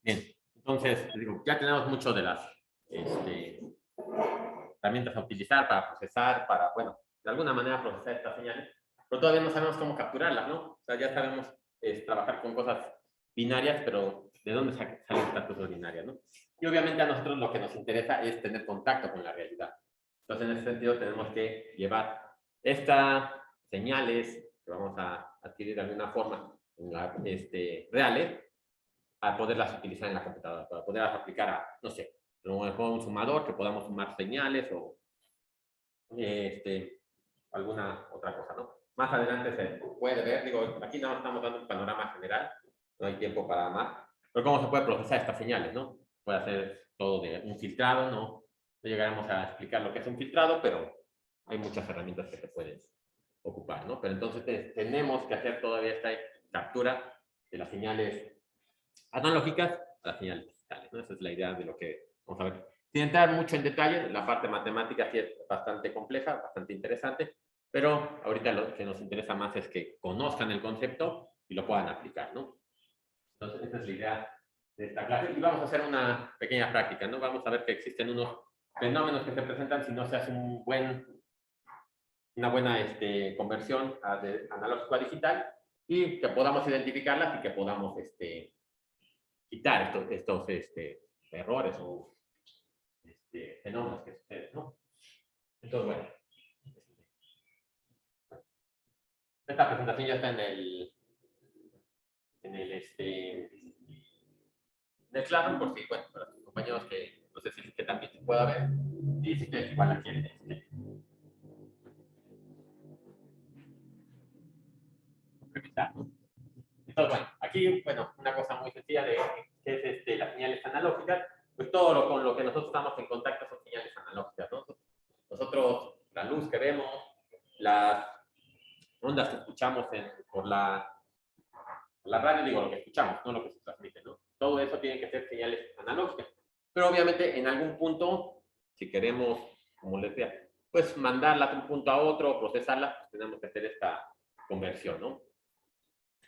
Bien, entonces, digo, ya tenemos mucho de las herramientas a utilizar para procesar, para, bueno, de alguna manera procesar estas señales, pero todavía no sabemos cómo capturarlas, ¿no? O sea, ya sabemos trabajar con cosas binarias, pero ¿de dónde salen estas cosas binarias, no? Y obviamente a nosotros lo que nos interesa es tener contacto con la realidad. Entonces, en ese sentido, tenemos que llevar estas señales que vamos a adquirir de alguna forma reales a poderlas utilizar en la computadora, para poderlas aplicar a, no sé, a lo mejor un sumador, que podamos sumar señales o alguna otra cosa, ¿no? Más adelante se puede ver, digo, aquí nada más estamos dando un panorama general, no hay tiempo para más, pero cómo se puede procesar estas señales, ¿no? Puede hacer todo de un filtrado, ¿no? No llegaremos a explicar lo que es un filtrado, pero hay muchas herramientas que se pueden ocupar, ¿no? Pero entonces tenemos que hacer todavía esta captura de las señales analógicas a las señales digitales, ¿no? Esa es la idea de lo que vamos a ver. Sin entrar mucho en detalle, la parte matemática sí es bastante compleja, bastante interesante, pero ahorita lo que nos interesa más es que conozcan el concepto y lo puedan aplicar, ¿no? Entonces, esa es la idea de esta clase. Y vamos a hacer una pequeña práctica, ¿no? Vamos a ver que existen unos fenómenos que se presentan si no se hace una buena conversión de analógico a digital y que podamos identificarlas y que podamos quitar estos errores o fenómenos que suceden, ¿no? Entonces, bueno, esta presentación ya está en el Classroom, por si, bueno, para los compañeros que no sé si que también se pueda ver, y si ustedes igual la quieren revisar. Entonces, bueno, aquí, bueno, una cosa muy sencilla de qué es las señales analógicas, pues todo con lo que nosotros estamos en contacto son señales analógicas, ¿no? Nosotros, la luz que vemos, las ondas que escuchamos por la radio, digo lo que escuchamos, no lo que se transmite, ¿no? Todo eso tiene que ser señales analógicas. Pero obviamente en algún punto, si queremos, como les decía, pues mandarla de un punto a otro, procesarla, pues tenemos que hacer esta conversión, ¿no?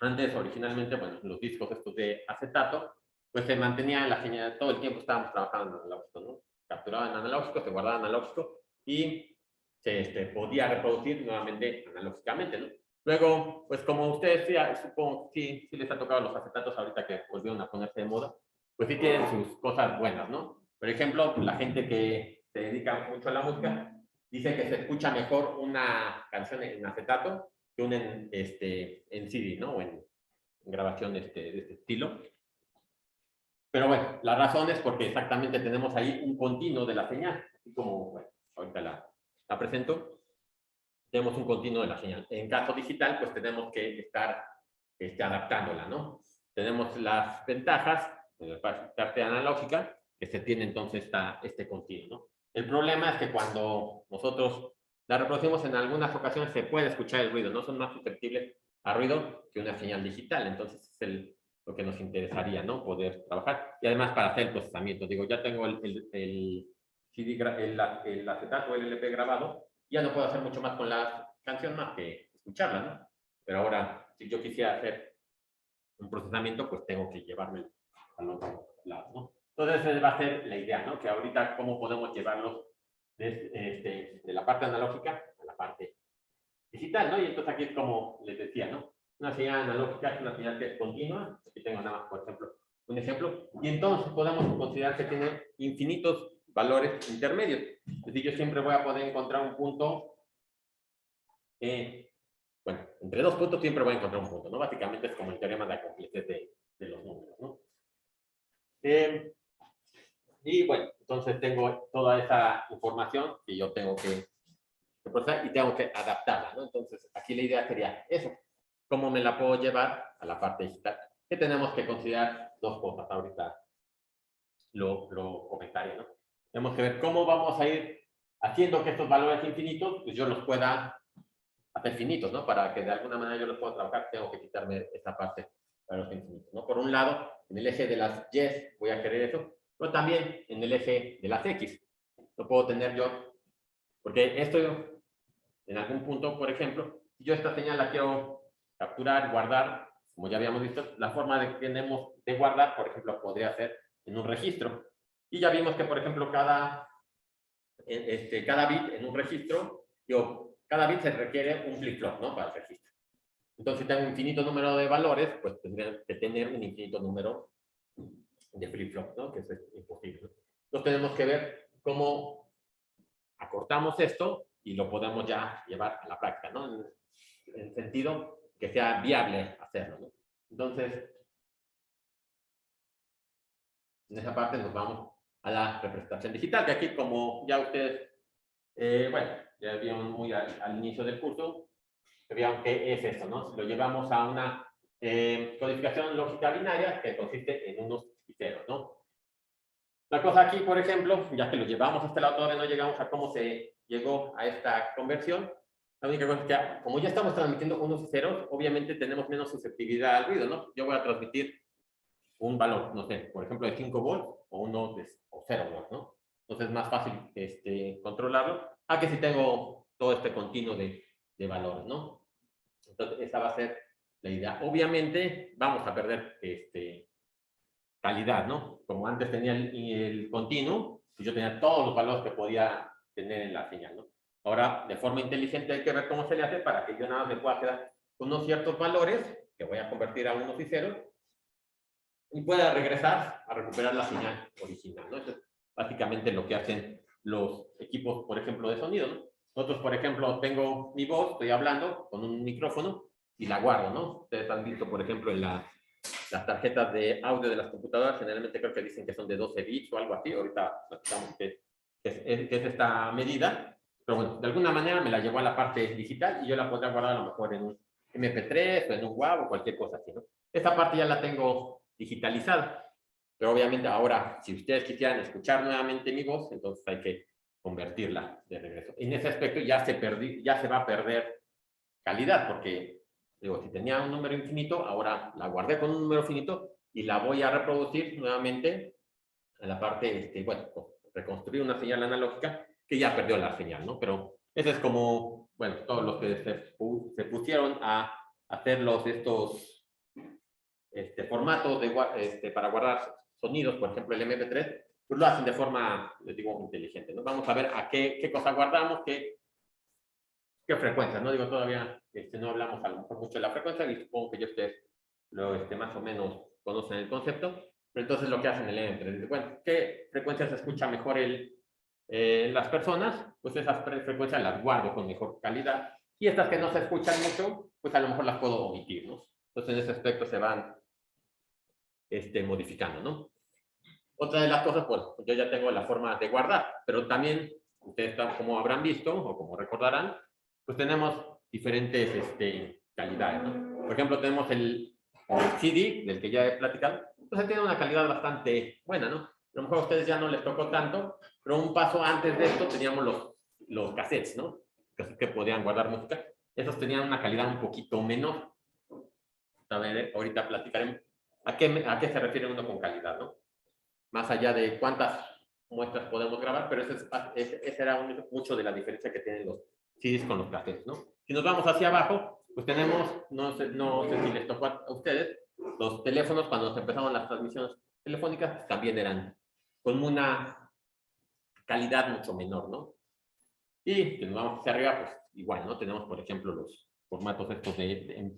Antes, originalmente, bueno, los discos estos de acetato, pues se mantenía la señal, todo el tiempo estábamos trabajando en analógico, ¿no? Capturaba en analógico, se guardaba en analógico y se podía reproducir nuevamente analógicamente, ¿no? Luego, pues como ustedes sí, supongo que sí les ha tocado los acetatos ahorita que volvieron a ponerse de moda, pues sí tienen sus cosas buenas, ¿no? Por ejemplo, la gente que se dedica mucho a la música dice que se escucha mejor una canción en acetato que una en CD, ¿no? O en grabación de este estilo. Pero bueno, la razón es porque exactamente tenemos ahí un continuo de la señal, así como, bueno, ahorita la presento, tenemos un continuo de la señal. En caso digital, pues tenemos que estar adaptándola, ¿no? Tenemos las ventajas de la parte analógica, que se tiene entonces este continuo, ¿no? El problema es que cuando nosotros la reproducimos en algunas ocasiones se puede escuchar el ruido, no son más susceptibles a ruido que una señal digital, entonces es lo que nos interesaría, ¿no? Poder trabajar y además para hacer el procesamiento. Digo, ya tengo el CD, el acetato o el LP grabado, ya no puedo hacer mucho más con la canción más que escucharla, ¿no? Pero ahora, si yo quisiera hacer un procesamiento, pues tengo que llevarme al otro lado, ¿no? Entonces, esa va a ser la idea, ¿no? Que ahorita, ¿cómo podemos llevarlos de la parte analógica a la parte digital, ¿no? Y entonces aquí es como les decía, ¿no? Una señal analógica es una señal que es continua. Aquí tengo nada más, por ejemplo, un ejemplo. Y entonces podemos considerar que tiene infinitos valores intermedios. Es decir, yo siempre voy a poder encontrar un punto, bueno, entre dos puntos siempre voy a encontrar un punto, ¿no? Básicamente es como el teorema de la completez de los números, ¿no? Y bueno, entonces tengo toda esa información que yo tengo que procesar y tengo que adaptarla, ¿no? Entonces, aquí la idea sería eso. ¿Cómo me la puedo llevar a la parte digital? Que tenemos que considerar dos cosas ahorita, lo comentaré, ¿no? Tenemos que ver cómo vamos a ir haciendo que estos valores infinitos, pues yo los pueda hacer finitos, ¿no? Para que de alguna manera yo los pueda trabajar, tengo que quitarme esta parte para los infinitos, ¿no? Por un lado, en el eje de las Y voy a querer eso, pero también en el eje de las X. Lo puedo tener yo, porque esto en algún punto, por ejemplo, si yo esta señal la quiero capturar, guardar, como ya habíamos visto, la forma de que tenemos de guardar, por ejemplo, podría ser en un registro. Y ya vimos que, por ejemplo, cada bit en un registro, cada bit se requiere un flip-flop, ¿no? Para el registro. Entonces, si tengo un infinito número de valores, pues tendría que tener un infinito número de flip-flop, ¿no? Que es imposible, ¿no? Entonces, tenemos que ver cómo acortamos esto y lo podemos ya llevar a la práctica, ¿no? En el sentido que sea viable hacerlo, ¿no? Entonces, en esa parte nos vamos a la representación digital, que aquí, como ya ustedes, bueno, ya vieron muy al inicio del curso, vean que es esto, ¿no? Lo llevamos a una codificación lógica binaria que consiste en unos y ceros, ¿no? La cosa aquí, por ejemplo, ya que lo llevamos a este lado, todavía no llegamos a cómo se llegó a esta conversión. La única cosa es que, como ya estamos transmitiendo unos y ceros, obviamente tenemos menos susceptibilidad al ruido, ¿no? Yo voy a transmitir un valor, no sé, por ejemplo, de 5 volts o 0 volts, ¿no? Entonces es más fácil controlarlo, a que si tengo todo este continuo de valores, ¿no? Entonces esa va a ser la idea. Obviamente vamos a perder calidad, ¿no? Como antes tenía el continuo, pues yo tenía todos los valores que podía tener en la señal, ¿no? Ahora, de forma inteligente hay que ver cómo se le hace para que yo nada más me pueda quedar con unos ciertos valores, que voy a convertir a unos y ceros, y pueda regresar a recuperar la señal original, ¿no? Eso es básicamente lo que hacen los equipos, por ejemplo, de sonido, ¿no? Nosotros, por ejemplo, tengo mi voz, estoy hablando con un micrófono y la guardo, ¿no? Ustedes han visto, por ejemplo, en las tarjetas de audio de las computadoras, generalmente creo que dicen que son de 12 bits o algo así. Ahorita platicamos que es esta medida, pero bueno, de alguna manera me la llevo a la parte digital y yo la podría guardar a lo mejor en un MP3 o en un WAV o cualquier cosa así, ¿no? Esta parte ya la tengo digitalizada, pero obviamente ahora, si ustedes quisieran escuchar nuevamente mi voz, entonces hay que convertirla de regreso. En ese aspecto ya se va a perder calidad, porque digo, si tenía un número infinito, ahora la guardé con un número finito y la voy a reproducir nuevamente en la parte, bueno, reconstruir una señal analógica que ya perdió la señal, ¿no? Pero ese es como, bueno, todos los que se pusieron a hacer estos formatos para guardar sonidos, por ejemplo el MP3, pues lo hacen de forma, les digo, inteligente, ¿no? Vamos a ver a qué cosa guardamos, qué frecuencia, ¿no? Digo, todavía no hablamos a lo mejor mucho de la frecuencia y supongo que ya ustedes más o menos conocen el concepto, pero entonces lo que hacen el MP3, bueno, ¿qué frecuencia se escucha mejor las personas? Pues esas frecuencias las guardo con mejor calidad y estas que no se escuchan mucho, pues a lo mejor las puedo omitir, ¿no? Entonces en ese aspecto se van modificando, ¿no? Otra de las cosas, pues yo ya tengo la forma de guardar, pero también ustedes, como habrán visto o como recordarán, pues tenemos diferentes calidades, ¿no? Por ejemplo, tenemos el CD, del que ya he platicado, pues tiene una calidad bastante buena, ¿no? A lo mejor a ustedes ya no les tocó tanto, pero un paso antes de esto teníamos los cassettes, ¿no? Que podían guardar música. Esos tenían una calidad un poquito menor. A ver, ahorita platicaremos a qué se refiere uno con calidad, ¿no? Más allá de cuántas muestras podemos grabar, pero ese era mucho de la diferencia que tienen los CDs con los cassettes, ¿no? Si nos vamos hacia abajo, pues tenemos, no sé si les tocó a ustedes, los teléfonos cuando se empezaron las transmisiones telefónicas también eran con una calidad mucho menor, ¿no? Y si nos vamos hacia arriba, pues igual, ¿no? Tenemos, por ejemplo, los formatos estos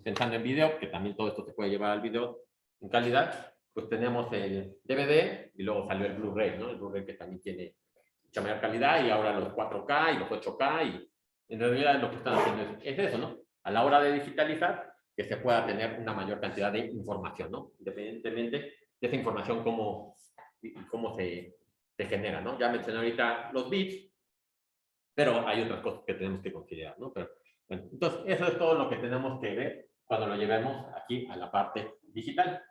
pensando en video, que también todo esto se puede llevar al video en calidad. Pues tenemos el DVD y luego salió el Blu-ray, ¿no? El Blu-ray que también tiene mucha mayor calidad y ahora los 4K y los 8K y en realidad lo que están haciendo es eso, ¿no? A la hora de digitalizar, que se pueda tener una mayor cantidad de información, ¿no? Independientemente de esa información, cómo se genera, ¿no? Ya mencioné ahorita los bits, pero hay otras cosas que tenemos que considerar, ¿no? Pero, bueno, entonces, eso es todo lo que tenemos que ver cuando lo llevemos aquí a la parte digital.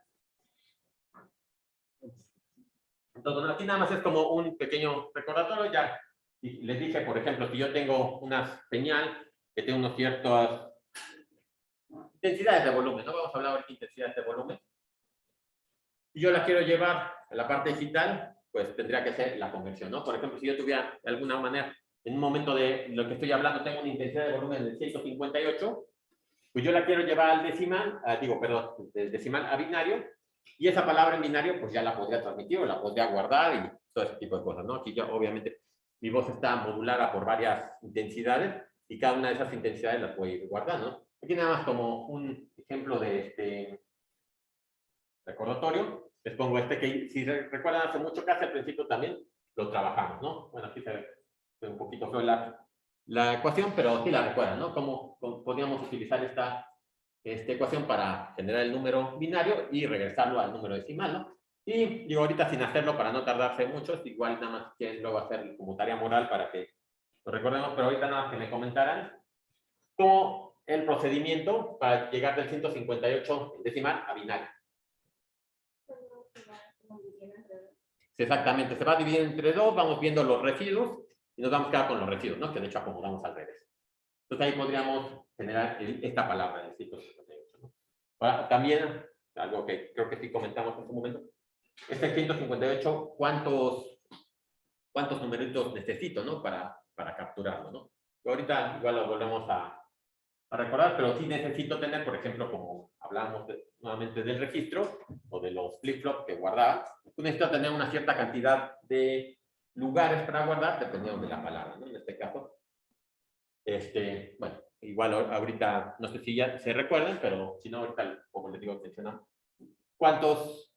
Entonces, bueno, aquí nada más es como un pequeño recordatorio. Ya les dije, por ejemplo, si yo tengo una señal que tiene unas ciertas intensidades de volumen, no vamos a hablar ahora de intensidades de volumen, y yo la quiero llevar a la parte digital, pues tendría que ser la conversión, ¿no? Por ejemplo, si yo tuviera de alguna manera, en un momento de lo que estoy hablando, tengo una intensidad de volumen de 158, pues yo la quiero llevar al decimal, del decimal a binario, Y esa palabra en binario, pues ya la podría transmitir o la podría guardar y todo ese tipo de cosas, ¿no? Aquí ya, obviamente, mi voz está modulada por varias intensidades y cada una de esas intensidades las voy a ir guardando. Aquí nada más como un ejemplo de este recordatorio, les pongo este que, si recuerdan, hace mucho casi al principio también lo trabajamos, ¿no? Bueno, aquí se ve un poquito feo la ecuación, pero sí la recuerdan, ¿no? Cómo podríamos utilizar esta ecuación para generar el número binario y regresarlo al número decimal, ¿no? Y digo, ahorita sin hacerlo para no tardarse mucho, igual nada más quieren luego hacer como tarea moral para que lo recordemos, pero ahorita nada más que me comentaran cómo el procedimiento para llegar del 158 decimal a binario. Exactamente, se va a dividir entre dos, vamos viendo los residuos y nos vamos a quedar con los residuos, ¿no? Que de hecho acomodamos al revés. Entonces ahí podríamos generar esta palabra, el 158, ¿no? Ahora, también, algo que creo que sí comentamos en su momento, este 158, ¿cuántos numeritos necesito, ¿no? Para capturarlo, ¿no? Y ahorita igual lo volvemos a recordar, pero sí necesito tener, por ejemplo, como hablamos nuevamente del registro o de los flip-flops que guardaba, necesito tener una cierta cantidad de lugares para guardar dependiendo de la palabra, ¿no? En este caso, bueno, igual ahorita, no sé si ya se recuerdan, pero si no, ahorita, como les digo, mencionamos cuántos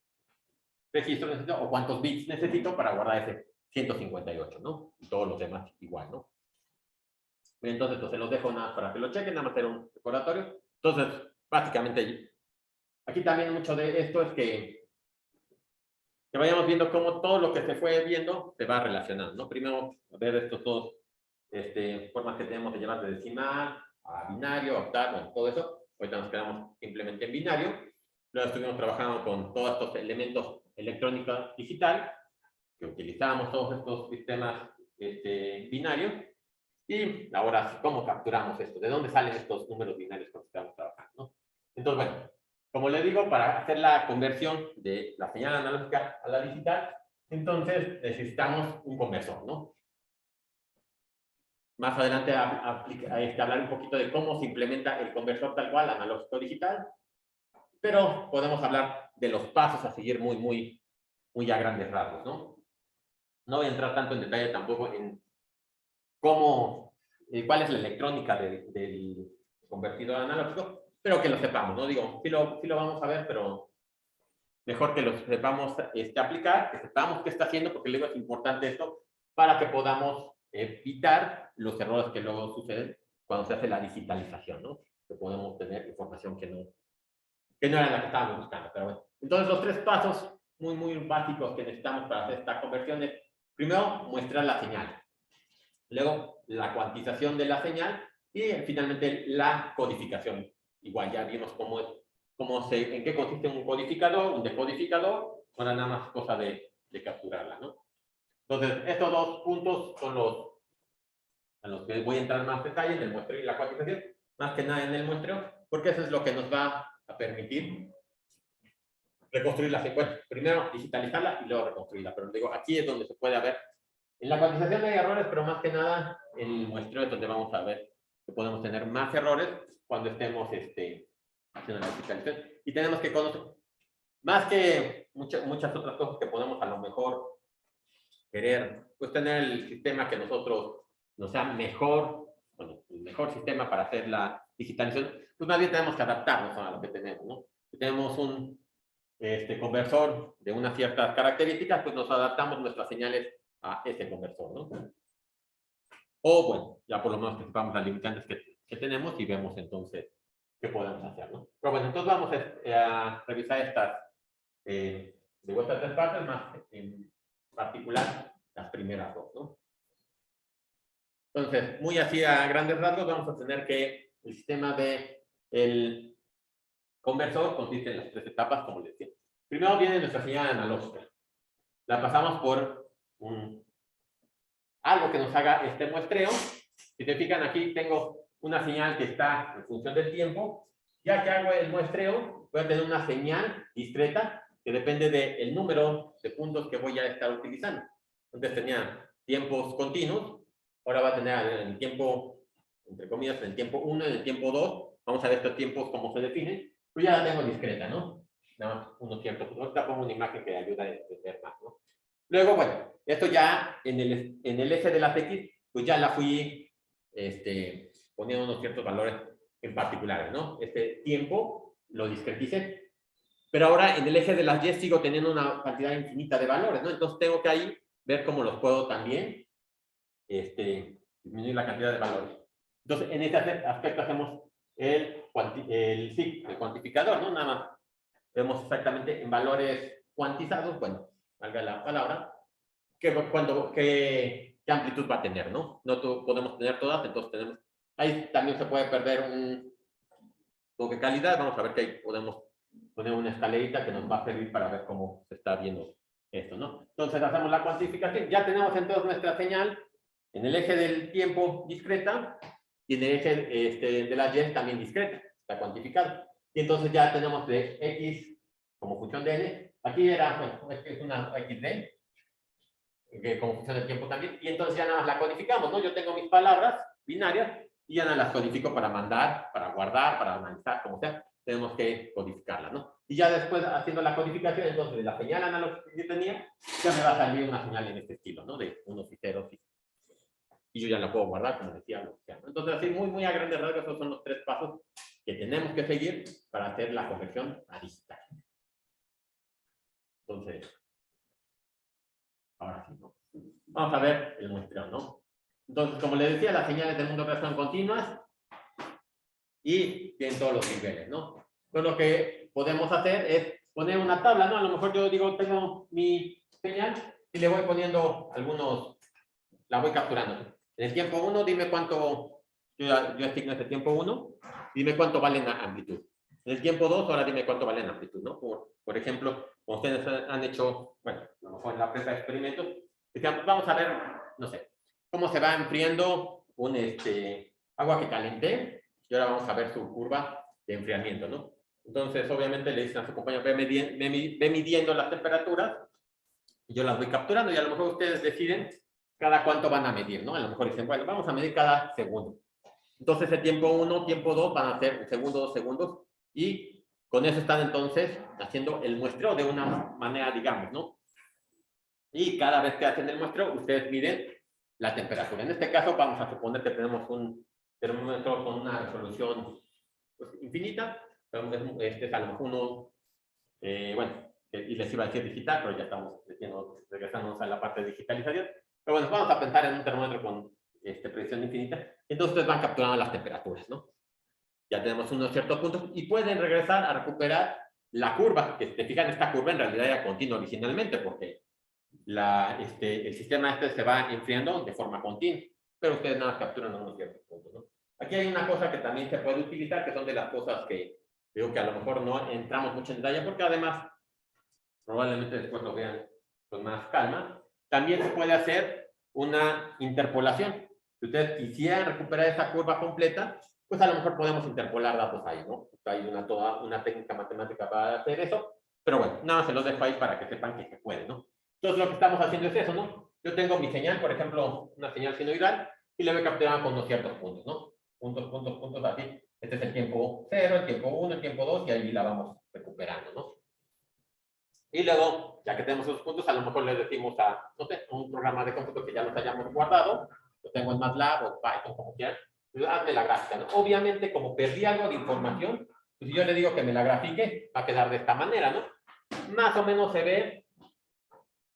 registros necesito o cuántos bits necesito para guardar ese 158, ¿no? Y todos los demás igual, ¿no? Entonces, pues se los dejo nada para que lo chequen, nada más hacer un recordatorio. Entonces, básicamente, aquí también mucho de esto es que vayamos viendo cómo todo lo que se fue viendo se va relacionando, ¿no? Primero, ver estos dos formas que tenemos de llevar de decimal a binario, a octal, bueno, todo eso. Ahorita nos quedamos simplemente en binario. Luego estuvimos trabajando con todos estos elementos electrónica digital, que utilizamos todos estos sistemas binarios. Y ahora, ¿cómo capturamos esto? ¿De dónde salen estos números binarios con los que estamos trabajando, ¿no? Entonces, bueno, como les digo, para hacer la conversión de la señal analógica a la digital, entonces necesitamos un conversor, ¿no? Más adelante hablar un poquito de cómo se implementa el conversor tal cual, analógico digital, pero podemos hablar de los pasos a seguir muy a grandes rasgos, ¿no? No voy a entrar tanto en detalle tampoco en cómo, cuál es la electrónica del convertidor analógico, pero que lo sepamos, ¿no? Digo, sí lo vamos a ver, pero mejor que lo sepamos aplicar, que sepamos qué está haciendo, porque luego es importante esto para que podamos evitar los errores que luego suceden cuando se hace la digitalización, ¿no? Que podemos tener información que no era la que estábamos buscando, pero bueno. Entonces, los tres pasos muy básicos que necesitamos para hacer esta conversión es, primero, muestrar la señal. Luego, la cuantización de la señal y finalmente la codificación. Igual ya vimos en qué consiste un codificador, un decodificador, ahora nada más cosa de capturarla, ¿no? Entonces, estos dos puntos son en los que voy a entrar más detalle en el muestreo y la cuantización, más que nada en el muestreo, porque eso es lo que nos va a permitir reconstruir la secuencia. Primero digitalizarla y luego reconstruirla, pero digo, aquí es donde se puede ver. En la cuantización hay errores, pero más que nada en el muestreo es donde vamos a ver que podemos tener más errores cuando estemos haciendo la digitalización. Y tenemos que conocer, más que muchas otras cosas que podemos a lo mejor querer, pues tener el sistema que nosotros nos sea mejor, bueno, el mejor sistema para hacer la digitalización, pues más bien tenemos que adaptarnos a lo que tenemos, ¿no? Si tenemos un conversor de unas ciertas características, pues nos adaptamos nuestras señales a ese conversor, ¿no? O bueno, ya por lo menos que sepamos las limitantes que tenemos y vemos entonces qué podemos hacer, ¿no? Pero bueno, entonces vamos a revisar estas de vuelta a tres partes, más en particular las primeras dos, ¿no? Entonces, muy así a grandes rasgos, vamos a tener que el sistema del conversor consiste en las tres etapas, como les decía. Primero viene nuestra señal analógica. La pasamos por algo que nos haga este muestreo. Si te fijan aquí, tengo una señal que está en función del tiempo. Ya que hago el muestreo, voy a tener una señal discreta que depende del número de puntos que voy a estar utilizando. Entonces tenía tiempos continuos. Ahora va a tener el tiempo, entre comillas, en el tiempo 1 y en el tiempo 2. Vamos a ver estos tiempos cómo se definen. Pues ya la tengo discreta, ¿no? nada más unos ciertos. Ahorita pongo una imagen que ayuda a entender más, ¿no? Luego, bueno, esto ya en el eje de las X, pues ya la fui poniendo unos ciertos valores en particulares, ¿no? Este tiempo lo discreticé, pero ahora en el eje de las Y sigo teniendo una cantidad infinita de valores, ¿no? Entonces tengo que ahí ver cómo los puedo también disminuir la cantidad de valores. Entonces, en este aspecto hacemos el cuantificador, ¿no? Nada más vemos exactamente en valores cuantizados, bueno, valga la palabra, qué amplitud va a tener, ¿no? No podemos tener todas, entonces tenemos, ahí también se puede perder un poco de calidad, vamos a ver que ahí podemos poner una escalerita que nos va a servir para ver cómo se está viendo esto, ¿no? Entonces hacemos la cuantificación, ya tenemos entonces nuestra señal en el eje del tiempo discreta y en el eje de la Y también discreta, está cuantificado. Y entonces ya tenemos de X como función de N, aquí era, bueno, es una XD, que como función del tiempo también, y entonces ya nada más la codificamos, ¿no? Yo tengo mis palabras binarias y ya nada las codifico para mandar, para guardar, para analizar, como sea, tenemos que codificarlas, ¿no? Y ya después, haciendo la codificación, entonces de la señal analógica que yo tenía, ya me va a salir una señal en este estilo, ¿no? De unos y ceros, y yo ya la puedo guardar, como decía, lo que sea, ¿no? Entonces, así, muy, muy a grandes rasgos, esos son los 3 pasos que tenemos que seguir para hacer la conversión a digital. Entonces, ahora sí, ¿no? Vamos a ver el muestreo, ¿no? Entonces, como les decía, las señales del mundo real son continuas y tienen todos los niveles, ¿no? Entonces, lo que podemos hacer es poner una tabla, ¿no? A lo mejor yo digo, tengo mi señal y le voy poniendo algunos, la voy capturando. En el tiempo 1, dime cuánto, yo asigno este tiempo 1, dime cuánto vale en amplitud. En el tiempo 2, ahora dime cuánto vale en amplitud, ¿no? Por ejemplo, como ustedes han hecho, bueno, a lo mejor en la prueba de experimentos, digamos, vamos a ver, no sé, cómo se va enfriando un agua que calenté, y ahora vamos a ver su curva de enfriamiento, ¿no? Entonces, obviamente, le dicen a su compañero, ve midiendo las temperaturas, y yo las voy capturando, y a lo mejor ustedes deciden cada cuánto van a medir, ¿no? A lo mejor dicen, bueno, vamos a medir cada segundo. Entonces, el tiempo 1, tiempo 2 van a ser un segundo, 2 segundos, y con eso están entonces haciendo el muestreo de una manera, digamos, ¿no? Y cada vez que hacen el muestreo, ustedes miden la temperatura. En este caso, vamos a suponer que tenemos un termómetro con una resolución pues, infinita. Este es a lo mejor uno, bueno, y les iba a decir digital, pero ya estamos regresándonos a la parte de digitalización. Pero bueno, vamos a pensar en un termómetro con precisión infinita. Entonces ustedes van capturando las temperaturas, ¿no? Ya tenemos unos ciertos puntos y pueden regresar a recuperar la curva, que te fijan, esta curva en realidad era continua originalmente, porque el sistema se va enfriando de forma continua, pero ustedes nada más capturan unos ciertos puntos, ¿no? Aquí hay una cosa que también se puede utilizar, que son de las cosas que digo que a lo mejor no entramos mucho en detalle, porque además probablemente después lo vean con más calma. También se puede hacer una interpolación. Si ustedes quisieran recuperar esa curva completa, pues a lo mejor podemos interpolar datos ahí, ¿no? Hay toda una técnica matemática para hacer eso, pero bueno, nada más se los dejo ahí para que sepan que se puede, ¿no? Entonces lo que estamos haciendo es eso, ¿no? Yo tengo mi señal, por ejemplo, una señal sinoidal, y le voy capturando con unos ciertos puntos, ¿no? Puntos, así. Este es el tiempo 0, el tiempo 1, el tiempo 2, y ahí la vamos recuperando, ¿no? Y luego, ya que tenemos esos puntos, a lo mejor le decimos a, no sé, un programa de cómputo que ya los hayamos guardado, lo tengo en MATLAB o Python, como quieran, pues hazme la gráfica, ¿no? Obviamente, como perdí algo de información, pues si yo le digo que me la grafique, va a quedar de esta manera, ¿no? Más o menos se ve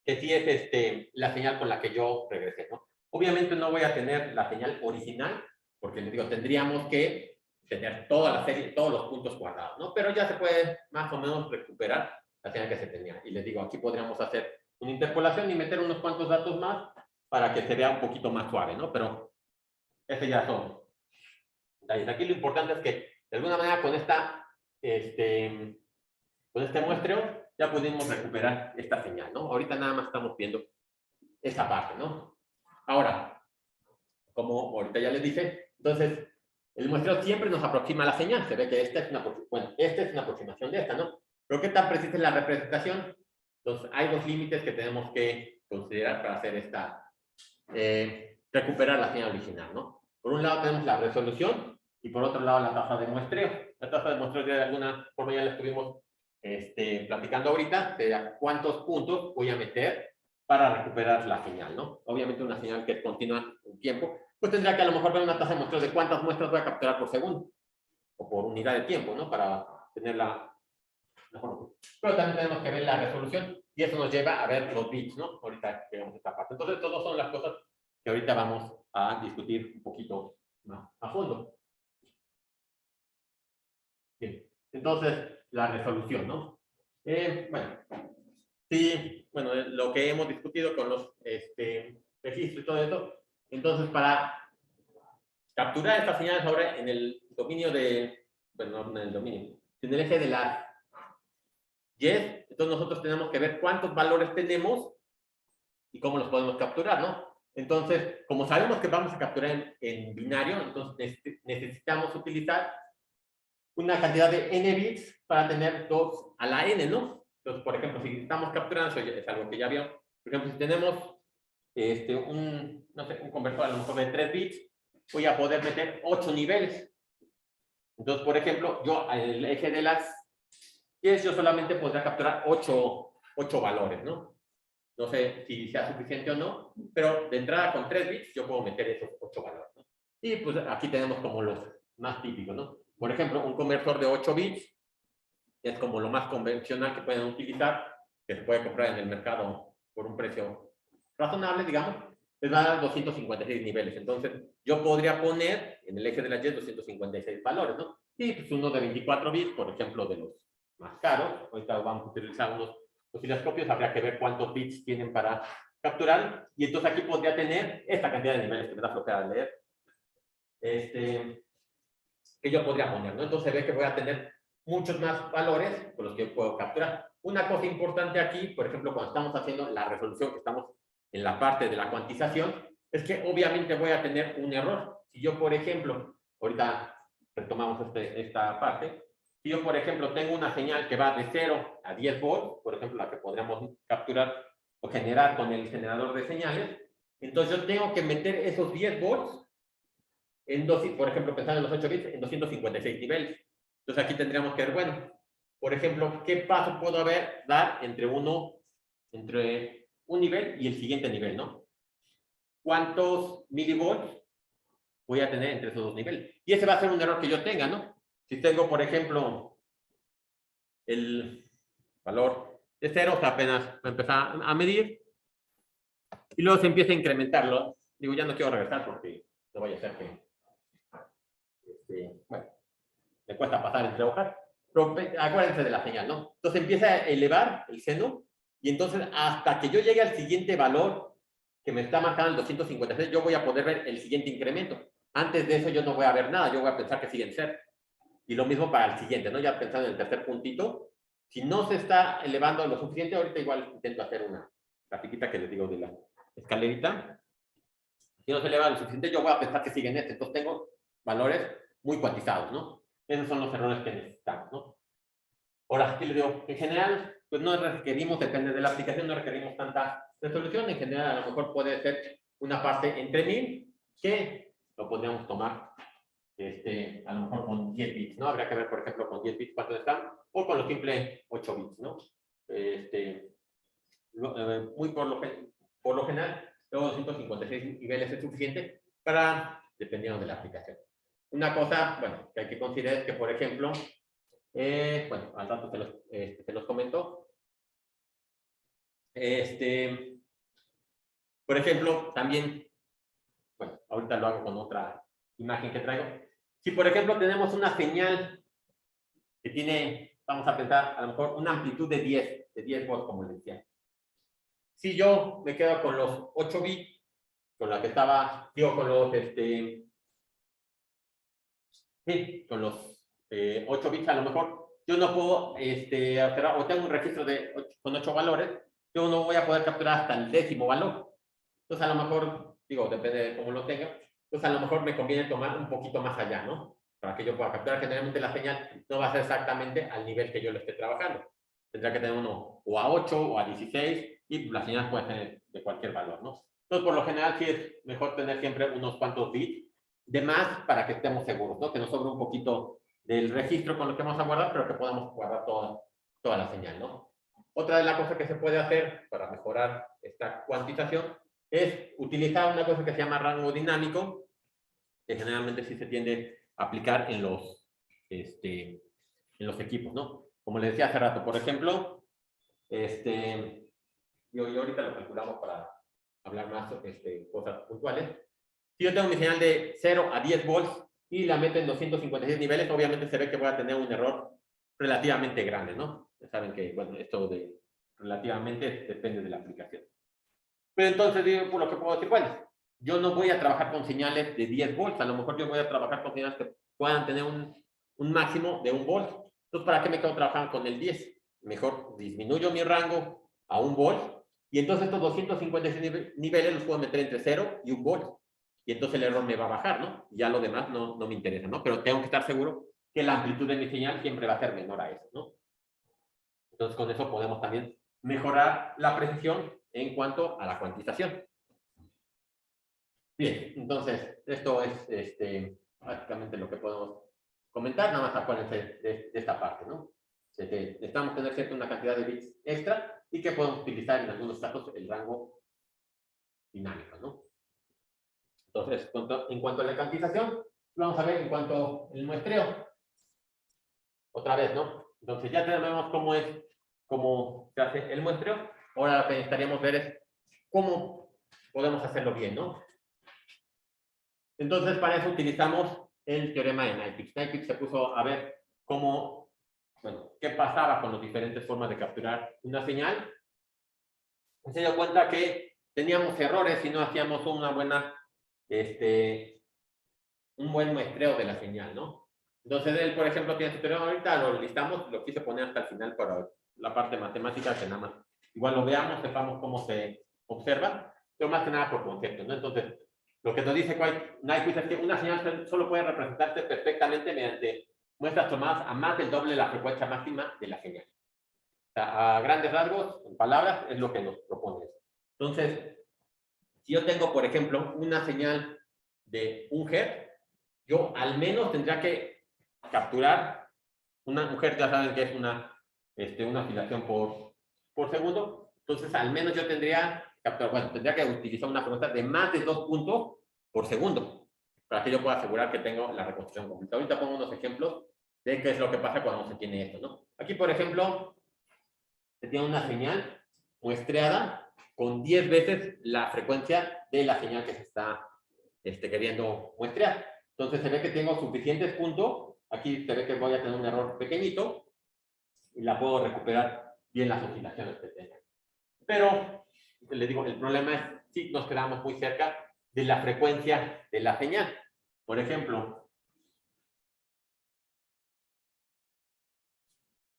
que sí es la señal con la que yo regresé, ¿no? Obviamente no voy a tener la señal original, porque les digo, tendríamos que tener toda la serie, todos los puntos guardados, ¿no? Pero ya se puede más o menos recuperar la señal que se tenía. Y les digo, aquí podríamos hacer una interpolación y meter unos cuantos datos más para que se vea un poquito más suave, ¿no? Pero ese ya son. Aquí lo importante es que, de alguna manera, con este muestreo, ya pudimos recuperar esta señal, ¿no? Ahorita nada más estamos viendo esa parte, ¿no? Ahora, como ahorita ya les dije, entonces, el muestreo siempre nos aproxima a la señal. Se ve que esta es una aproximación de esta, ¿no? Pero ¿qué tan precisa es la representación? Entonces, hay dos límites que tenemos que considerar para hacer recuperar la señal original, ¿no? Por un lado tenemos la resolución y por otro lado la tasa de muestreo. La tasa de muestreo de alguna forma ya la estuvimos platicando ahorita, de cuántos puntos voy a meter para recuperar la señal, ¿no? Obviamente una señal que es continua un tiempo, pues tendría que a lo mejor ver una tasa de muestreo de cuántas muestras voy a capturar por segundo o por unidad de tiempo, ¿no? Para tenerla mejor. Pero también tenemos que ver la resolución y eso nos lleva a ver los bits, ¿no? Ahorita llegamos a esta parte. Entonces, todas son las cosas que ahorita vamos a discutir un poquito más a fondo. Bien, entonces, la resolución, ¿no? Bueno, sí, bueno, lo que hemos discutido con los registros y todo eso, entonces para capturar estas señales ahora en el dominio de, bueno, no en el dominio, en el eje de las yes, entonces nosotros tenemos que ver cuántos valores tenemos y cómo los podemos capturar, ¿no? Entonces, como sabemos que vamos a capturar en binario, entonces necesitamos utilizar una cantidad de n bits para tener 2 a la n, ¿no? Entonces, por ejemplo, si estamos capturando, eso es algo que ya vio, por ejemplo, si tenemos no sé, un conversor a lo mejor de 3 bits, voy a poder meter 8 niveles. Entonces, por ejemplo, yo en el eje de las 10, yo solamente podría capturar 8 valores, ¿no? No sé si sea suficiente o no, pero de entrada con 3 bits yo puedo meter esos 8 valores, ¿no? Y pues aquí tenemos como los más típicos, ¿no? Por ejemplo, un conversor de 8 bits es como lo más convencional que pueden utilizar, que se puede comprar en el mercado por un precio razonable, digamos, les va a dar 256 niveles. Entonces, yo podría poner en el eje de la Y 256 valores, ¿no? Y pues uno de 24 bits, por ejemplo, de los más caros. Ahorita vamos a utilizar unos osciloscopios, habría que ver cuántos bits tienen para capturar. Y entonces aquí podría tener esta cantidad de niveles que me da flojera leer. Que yo podría poner, ¿no? Entonces ve que voy a tener muchos más valores con los que puedo capturar. Una cosa importante aquí, por ejemplo, cuando estamos haciendo la resolución, que estamos en la parte de la cuantización, es que obviamente voy a tener un error. Si yo, por ejemplo, ahorita retomamos esta parte, si yo, por ejemplo, tengo una señal que va de 0 a 10 volts, por ejemplo, la que podríamos capturar o generar con el generador de señales, entonces yo tengo que meter esos 10 volts en por ejemplo, pensando en los 8 bits, en 256 niveles. Entonces aquí tendríamos que ver, bueno, por ejemplo, ¿qué paso puedo dar entre un nivel y el siguiente nivel, ¿no? ¿Cuántos milivolts voy a tener entre esos dos niveles? Y ese va a ser un error que yo tenga, ¿no? Si tengo, por ejemplo, el valor de 0, o sea, apenas va a empezar a medir, y luego se empieza a incrementarlo. Digo, ya no quiero regresar porque no vaya a ser que bueno, me cuesta pasar entre hojas, pero acuérdense de la señal, ¿no? Entonces empieza a elevar el seno y entonces hasta que yo llegue al siguiente valor que me está marcando el 256, yo voy a poder ver el siguiente incremento. Antes de eso yo no voy a ver nada, yo voy a pensar que sigue en ser. Y lo mismo para el siguiente, ¿no? Ya pensando en el tercer puntito, si no se está elevando lo suficiente, ahorita igual intento hacer una grafiquita que les digo de la escalerita. Si no se eleva lo suficiente, yo voy a pensar que sigue en este. Entonces tengo valores muy cuantizados, ¿no? Esos son los errores que necesitamos, ¿no? Ahora, aquí les digo, en general, pues no requerimos, depende de la aplicación, no requerimos tanta resolución. En general, a lo mejor puede ser una parte entre 1000, que lo podríamos tomar, a lo mejor con 10 bits, ¿no? Habría que ver, por ejemplo, con 10 bits cuántos están, o con los simples 8 bits, ¿no? Muy por lo general, luego 256 niveles es suficiente para, dependiendo de la aplicación. Una cosa, bueno, que hay que considerar es que, por ejemplo, bueno, al rato te los comento. Por ejemplo, también, bueno, ahorita lo hago con otra imagen que traigo. Si, por ejemplo, tenemos una señal que tiene, vamos a pensar, a lo mejor una amplitud de 10 volts, como les decía. Si yo me quedo con los 8 bits, con la que estaba, digo, con los, sí, con los 8 bits a lo mejor, yo no puedo alterar, o tengo un registro con 8 valores, yo no voy a poder capturar hasta el 10º valor. Entonces, a lo mejor, digo, depende de cómo lo tenga, entonces a lo mejor me conviene tomar un poquito más allá, ¿no? Para que yo pueda capturar. Generalmente la señal no va a ser exactamente al nivel que yo lo esté trabajando. Tendrá que tener uno o a 8 o a 16 y la señal puede ser de cualquier valor, ¿no? Entonces, por lo general, sí es mejor tener siempre unos cuantos bits de más para que estemos seguros, ¿no? Que nos sobre un poquito del registro con lo que vamos a guardar, pero que podamos guardar todo toda la señal, ¿no? Otra de las cosas que se puede hacer para mejorar esta cuantización es utilizar una cosa que se llama rango dinámico, que generalmente sí se tiende a aplicar en los equipos, ¿no? Como les decía hace rato, por ejemplo, yo ahorita lo calculamos para hablar más cosas puntuales. Si yo tengo mi señal de 0 a 10 volts y la meto en 256 niveles, obviamente se ve que voy a tener un error relativamente grande, ¿no? Ya saben que, bueno, esto de relativamente depende de la aplicación. Pero entonces, digo, por lo que puedo decir, bueno, yo no voy a trabajar con señales de 10 volts, a lo mejor yo voy a trabajar con señales que puedan tener un máximo de 1 volt. Entonces, ¿para qué me quedo trabajando con el 10? Mejor disminuyo mi rango a 1 volt y entonces estos 256 niveles los puedo meter entre 0 y 1 volt. Y entonces el error me va a bajar, ¿no? Ya lo demás no me interesa, ¿no? Pero tengo que estar seguro que la amplitud de mi señal siempre va a ser menor a eso, ¿no? Entonces, con eso podemos también mejorar la precisión en cuanto a la cuantización. Bien, entonces, esto es básicamente lo que podemos comentar, nada más acuérdense de esta parte, ¿no? Necesitamos tener cierta una cantidad de bits extra y que podemos utilizar en algunos casos el rango dinámico, ¿no? Entonces, en cuanto a la cuantización, vamos a ver en cuanto al muestreo. Otra vez, ¿no? Entonces, ya tenemos cómo se hace el muestreo. Ahora lo que necesitaríamos ver es cómo podemos hacerlo bien, ¿no? Entonces, para eso utilizamos el teorema de Nyquist. Nyquist se puso a ver qué pasaba con las diferentes formas de capturar una señal. Se dio cuenta que teníamos errores si no hacíamos un buen muestreo de la señal, ¿no? Entonces, él, por ejemplo, tiene su teorema ahorita, lo listamos, lo quise poner hasta el final para la parte matemática, que nada más igual lo veamos, sepamos cómo se observa, pero más que nada por concepto, ¿no? Entonces, lo que nos dice Nyquist es que una señal solo puede representarse perfectamente mediante muestras tomadas a más del doble de la frecuencia máxima de la señal. O sea, a grandes rasgos, en palabras, es lo que nos propone. Entonces, si yo tengo, por ejemplo, una señal de 1 Hz, yo al menos tendría que capturar un Hz, ya saben que es una oscilación por segundo. Entonces, al menos yo tendría que utilizar una frecuencia de más de 2 puntos por segundo para que yo pueda asegurar que tengo la reconstrucción completa. Ahorita pongo unos ejemplos de qué es lo que pasa cuando se tiene esto, ¿no? Aquí, por ejemplo, se tiene una señal muestreada con 10 veces la frecuencia de la señal que se está queriendo muestrear. Entonces se ve que tengo suficientes puntos. Aquí se ve que voy a tener un error pequeñito y la puedo recuperar bien las oscilaciones que tenga. Pero, les digo, el problema es si nos quedamos muy cerca de la frecuencia de la señal. Por ejemplo,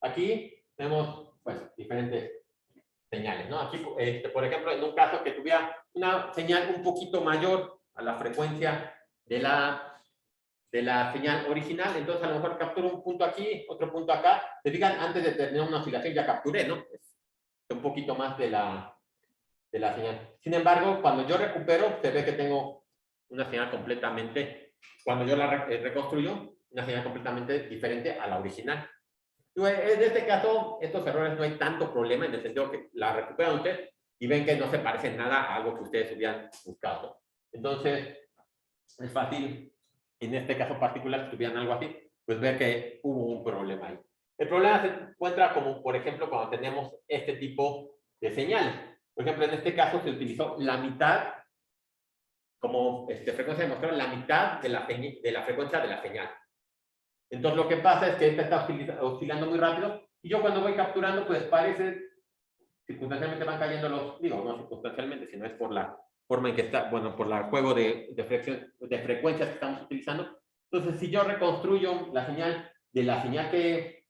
aquí tenemos diferentes señales, ¿no? Aquí, por ejemplo, en un caso que tuviera una señal un poquito mayor a la frecuencia de la señal original, entonces a lo mejor capturo un punto aquí, otro punto acá. Se fijan, antes de tener una oscilación ya capturé, ¿no? Un poquito más de la señal. Sin embargo, cuando yo recupero, se ve que tengo una señal completamente, cuando yo la reconstruyo, una señal completamente diferente a la original. En este caso, estos errores no hay tanto problema en el sentido que la recuperan ustedes y ven que no se parece nada a algo que ustedes hubieran buscado. Entonces, es fácil, en este caso particular, si tuvieran algo así, pues ver que hubo un problema ahí. El problema se encuentra como, por ejemplo, cuando tenemos este tipo de señales. Por ejemplo, en este caso se utilizó la mitad, como frecuencia de muestreo, la mitad de la frecuencia de la señal. Entonces lo que pasa es que esta está oscilando muy rápido y yo cuando voy capturando, pues parece, circunstancialmente van cayendo no circunstancialmente, sino es por la forma en que está, por el juego de frecuencias que estamos utilizando. Entonces, si yo reconstruyo la señal de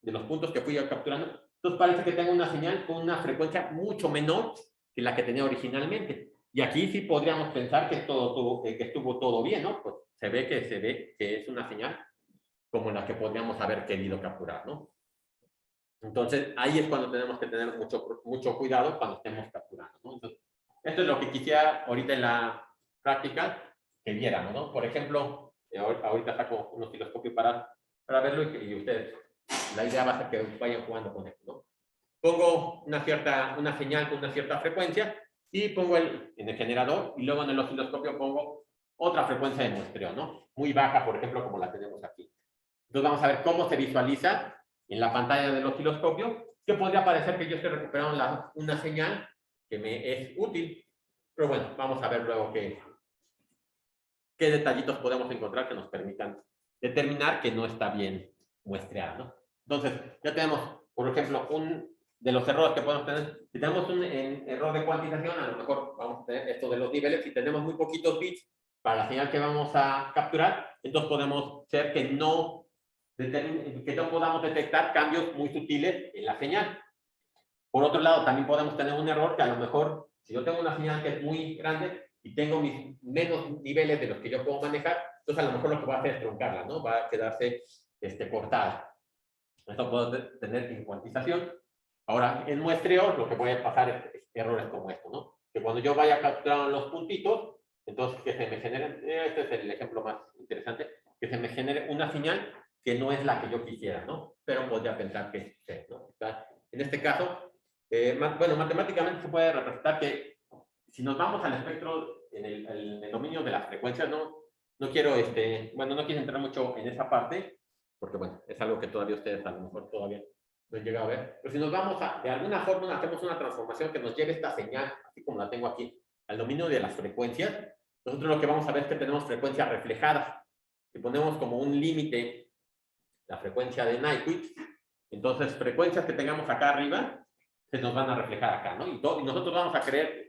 los puntos que fui yo capturando, entonces parece que tengo una señal con una frecuencia mucho menor que la que tenía originalmente. Y aquí sí podríamos pensar que estuvo todo bien, ¿no? Pues se ve que es una señal como la que podríamos haber querido capturar, ¿no? Entonces, ahí es cuando tenemos que tener mucho cuidado cuando estemos capturando, ¿no? Entonces, esto es lo que quisiera ahorita en la práctica que viéramos, ¿no? Por ejemplo, ahorita saco un osciloscopio para verlo y ustedes, la idea va a ser que vayan jugando con esto, ¿no? pongo una señal con una cierta frecuencia y pongo en el generador y luego en el osciloscopio pongo otra frecuencia de muestreo, ¿no? Muy baja, por ejemplo, como la tenemos aquí. Entonces vamos a ver cómo se visualiza en la pantalla del osciloscopio, que podría parecer que yo estoy recuperando una señal que me es útil. Pero bueno, vamos a ver luego qué detallitos podemos encontrar que nos permitan determinar que no está bien muestreada, ¿no? Entonces, ya tenemos, por ejemplo, de los errores que podemos tener. Si tenemos un error de cuantización, a lo mejor vamos a tener esto de los niveles. Si tenemos muy poquitos bits para la señal que vamos a capturar, entonces podemos ser que no podamos detectar cambios muy sutiles en la señal. Por otro lado, también podemos tener un error que a lo mejor, si yo tengo una señal que es muy grande y tengo mis menos niveles de los que yo puedo manejar, entonces a lo mejor lo que va a hacer es truncarla, ¿no? Va a quedarse cortada. Esto puedo tener en cuantización. Ahora, en muestreo, lo que puede pasar es errores como esto, ¿no? Que cuando yo vaya capturando los puntitos, entonces que se me generen, este es el ejemplo más interesante, que se me genere una señal que no es la que yo quisiera, ¿no? Pero podría pensar que sí, ¿no? O sea, en este caso, bueno, matemáticamente se puede representar que si nos vamos al espectro en el dominio de las frecuencias, no quiero, bueno, no quiero entrar mucho en esa parte, porque bueno, es algo que todavía ustedes a lo mejor todavía no han llegado a ver, pero si nos vamos de alguna forma hacemos una transformación que nos lleve esta señal, así como la tengo aquí, al dominio de las frecuencias, nosotros lo que vamos a ver es que tenemos frecuencias reflejadas. Si ponemos como un límite la frecuencia de Nyquist, entonces frecuencias que tengamos acá arriba se nos van a reflejar acá, ¿no? Y nosotros vamos a creer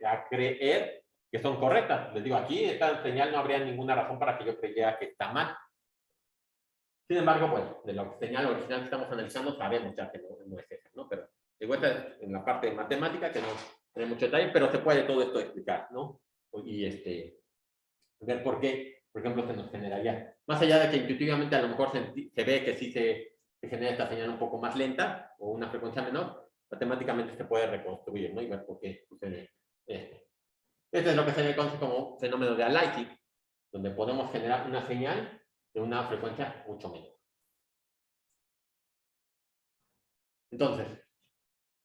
que son correctas. Les digo, aquí esta señal no habría ninguna razón para que yo creyera que está mal. Sin embargo, bueno, de la señal original que estamos analizando sabemos ya que no es esa, ¿no? Pero de vuelta en la parte de matemática, que no tiene mucho detalle, pero se puede todo esto explicar, ¿no? Y ver por qué, por ejemplo, se nos generaría. Más allá de que intuitivamente a lo mejor se ve que sí se genera esta señal un poco más lenta o una frecuencia menor, matemáticamente se puede reconstruir, ¿no? Y ver por qué sucede esto. Este es lo que se le conoce como fenómeno de aliasing, donde podemos generar una señal de una frecuencia mucho menor. Entonces,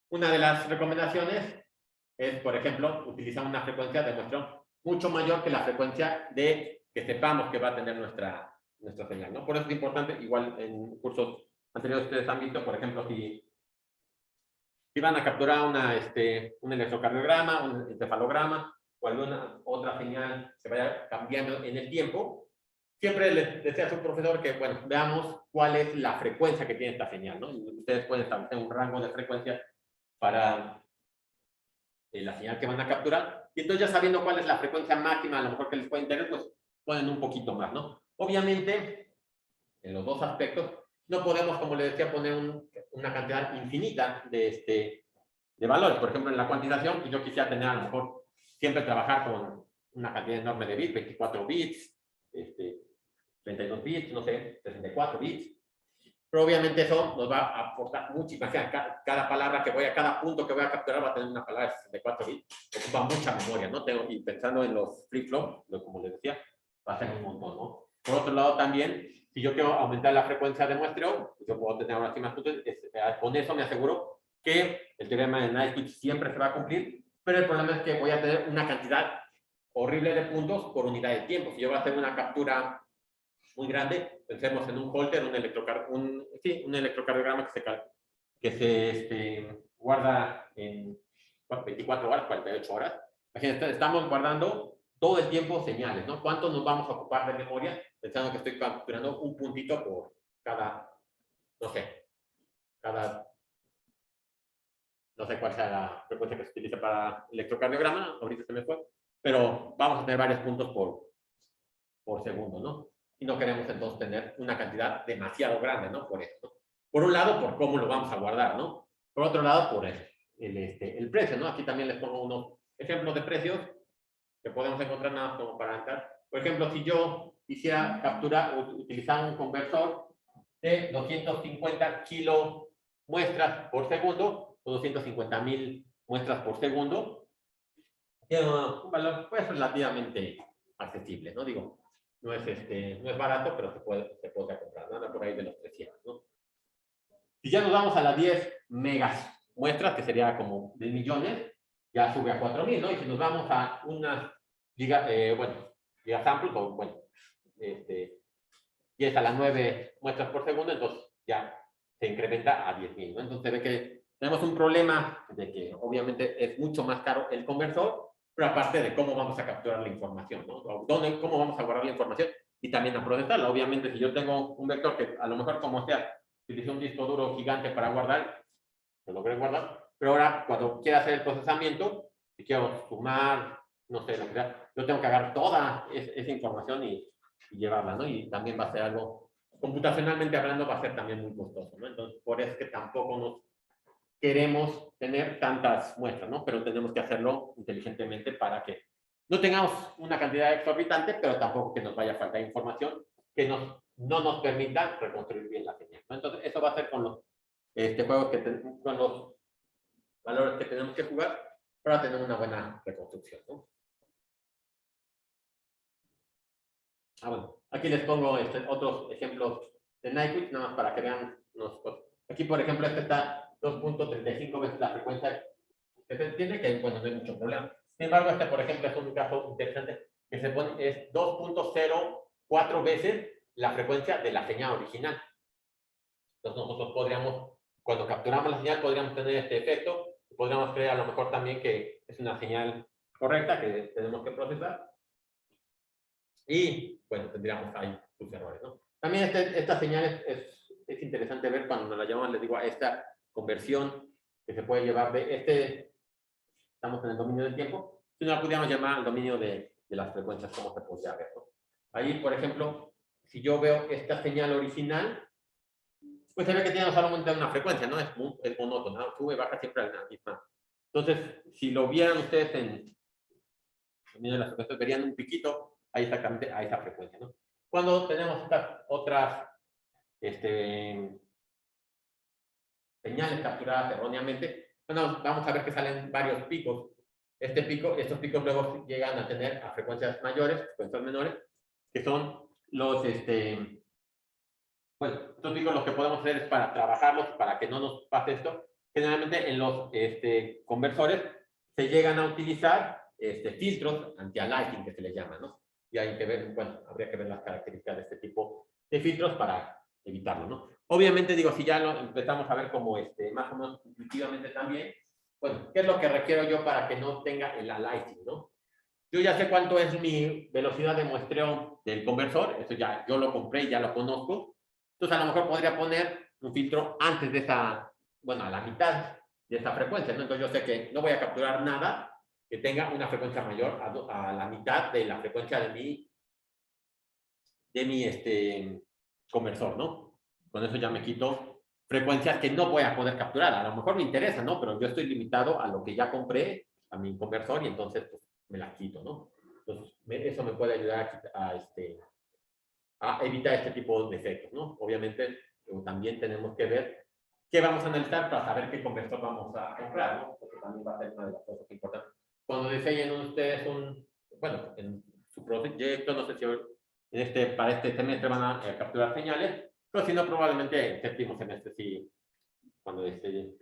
una de las recomendaciones es, por ejemplo, utilizar una frecuencia de muestreo mucho mayor que la frecuencia de que sepamos que va a tener nuestra señal, ¿no? Por eso es importante, igual en cursos anteriores ustedes han visto, por ejemplo, si van a capturar un electrocardiograma, un encefalograma o alguna otra señal que vaya cambiando en el tiempo, siempre les decía a su profesor que, bueno, veamos cuál es la frecuencia que tiene esta señal, ¿no? Y ustedes pueden establecer un rango de frecuencia para la señal que van a capturar, y entonces ya sabiendo cuál es la frecuencia máxima, a lo mejor que les puede interesar, pues ponen un poquito más, ¿no? Obviamente, en los dos aspectos, no podemos, como les decía, poner una cantidad infinita de valores. Por ejemplo, en la cuantización, yo quisiera tener a lo mejor siempre trabajar con una cantidad enorme de bits, 24 bits, 32 bits, no sé, 64 bits. Pero obviamente eso nos va a aportar mucho. Imagínate, cada palabra que cada punto que voy a capturar va a tener una palabra de 64 bits. Ocupa mucha memoria, ¿no? Y pensando en los flip-flop, como les decía, va a ser un montón, ¿no? Por otro lado también, si yo quiero aumentar la frecuencia de muestreo, pues yo puedo tener ahora sí más puntos. Con eso me aseguro que el teorema de Nyquist siempre se va a cumplir, pero el problema es que voy a tener una cantidad horrible de puntos por unidad de tiempo. Si yo voy a hacer una captura muy grande, pensemos en un Holter, un electrocardiograma que se guarda en 24 horas, 48 horas. Imagínense, estamos guardando todo el tiempo señales, ¿no? ¿Cuánto nos vamos a ocupar de memoria? Pensando que estoy capturando un puntito por cada, no sé cuál sea la frecuencia que se utiliza para electrocardiograma, ahorita se me fue, pero vamos a tener varios puntos por segundo, ¿no? Y no queremos entonces tener una cantidad demasiado grande, ¿no? Por esto. Por un lado, por cómo lo vamos a guardar, ¿no? Por otro lado, por el precio, ¿no? Aquí también les pongo unos ejemplos de precios que podemos encontrar nada más como para entrar. Por ejemplo, si yo quisiera utilizar un conversor de 250 kilo muestras por segundo o 250,000 muestras por segundo, tiene un valor pues relativamente accesible, ¿no? Digo, no es barato, pero se puede comprar, nada por ahí de los 300, ¿no? Si ya nos vamos a las 10 megas muestras, que sería como de millones, ya sube a 4000, ¿no? Y si nos vamos a unas gigasamples, o bueno, 10 a la 9 muestras por segundo, entonces ya se incrementa a 10,000, ¿no? Entonces se ve que tenemos un problema de que obviamente es mucho más caro el conversor, pero aparte de cómo vamos a capturar la información, ¿no? O cómo vamos a guardar la información y también a procesarla. Obviamente, si yo tengo un vector que a lo mejor como sea, utilicé un disco duro gigante para guardar, lo logré guardar, pero ahora cuando quiera hacer el procesamiento, si quiero sumar, no sé, lo que sea, yo tengo que agarrar toda esa información y llevarla, ¿no? Y también va a ser algo, computacionalmente hablando, va a ser también muy costoso, ¿no? Entonces, por eso es que tampoco nos queremos tener tantas muestras, ¿no? Pero tenemos que hacerlo inteligentemente para que no tengamos una cantidad exorbitante, pero tampoco que nos vaya a faltar información que no nos permita reconstruir bien la señal, ¿no? Entonces, eso va a ser con los juegos con los valores que tenemos que jugar para tener una buena reconstrucción, ¿no? Bueno, aquí les pongo otros ejemplos de Nightwish, nada más para que vean unos cosas. Aquí, por ejemplo, está 2.35 veces la frecuencia que se tiene, que bueno, no hay mucho problema. Sin embargo, por ejemplo, es un caso interesante que se pone, es 2.04 veces la frecuencia de la señal original. Entonces, nosotros podríamos, cuando capturamos la señal, podríamos tener este efecto. Podríamos creer a lo mejor también que es una señal correcta que tenemos que procesar. Y, bueno, tendríamos ahí sus errores, ¿no? También esta señal es interesante ver cuando nos la llamamos, les digo, a esta conversión que se puede llevar de estamos en el dominio del tiempo, si no la pudiéramos llamar al dominio de las frecuencias, como se podría ver, ¿no? Ahí, por ejemplo, si yo veo esta señal original, pues se ve que tiene solamente una frecuencia, ¿no? Es monótona, ¿no? Sube, baja siempre a la misma. Entonces, si lo vieran ustedes en el dominio de las frecuencias, verían un piquito ahí exactamente a esa frecuencia, ¿no? Cuando tenemos estas otras señales capturadas erróneamente, bueno, vamos a ver que salen varios picos. Estos picos luego llegan a tener a frecuencias mayores, frecuencias menores, que son los, bueno, estos picos lo que podemos hacer es para trabajarlos, para que no nos pase esto. Generalmente en los conversores se llegan a utilizar filtros anti-aliasing, que se les llama, ¿no? Y hay que ver, bueno, habría que ver las características de este tipo de filtros para evitarlo, ¿no? Obviamente, digo, si ya lo empezamos a ver como más o menos intuitivamente también, bueno, ¿qué es lo que requiero yo para que no tenga el aliasing, ¿no? Yo ya sé cuánto es mi velocidad de muestreo del conversor, eso ya yo lo compré y ya lo conozco. Entonces, a lo mejor podría poner un filtro antes de esa, bueno, a la mitad de esa frecuencia, ¿no? Entonces, yo sé que no voy a capturar nada que tenga una frecuencia mayor a la mitad de la frecuencia de mi conversor, ¿no? Con eso ya me quito frecuencias que no voy a poder capturar. A lo mejor me interesa, ¿no? Pero yo estoy limitado a lo que ya compré, a mi conversor, y entonces pues, me las quito, ¿no? Entonces, eso me puede ayudar a evitar este tipo de efectos, ¿no? Obviamente, también tenemos que ver qué vamos a analizar para saber qué conversor vamos a comprar, ¿no? Porque también va a ser una de las cosas importantes. Cuando diseñen ustedes bueno, en su proyecto, no sé si para este semestre van a capturar señales, pero si no, probablemente en séptimo semestre, sí, cuando estén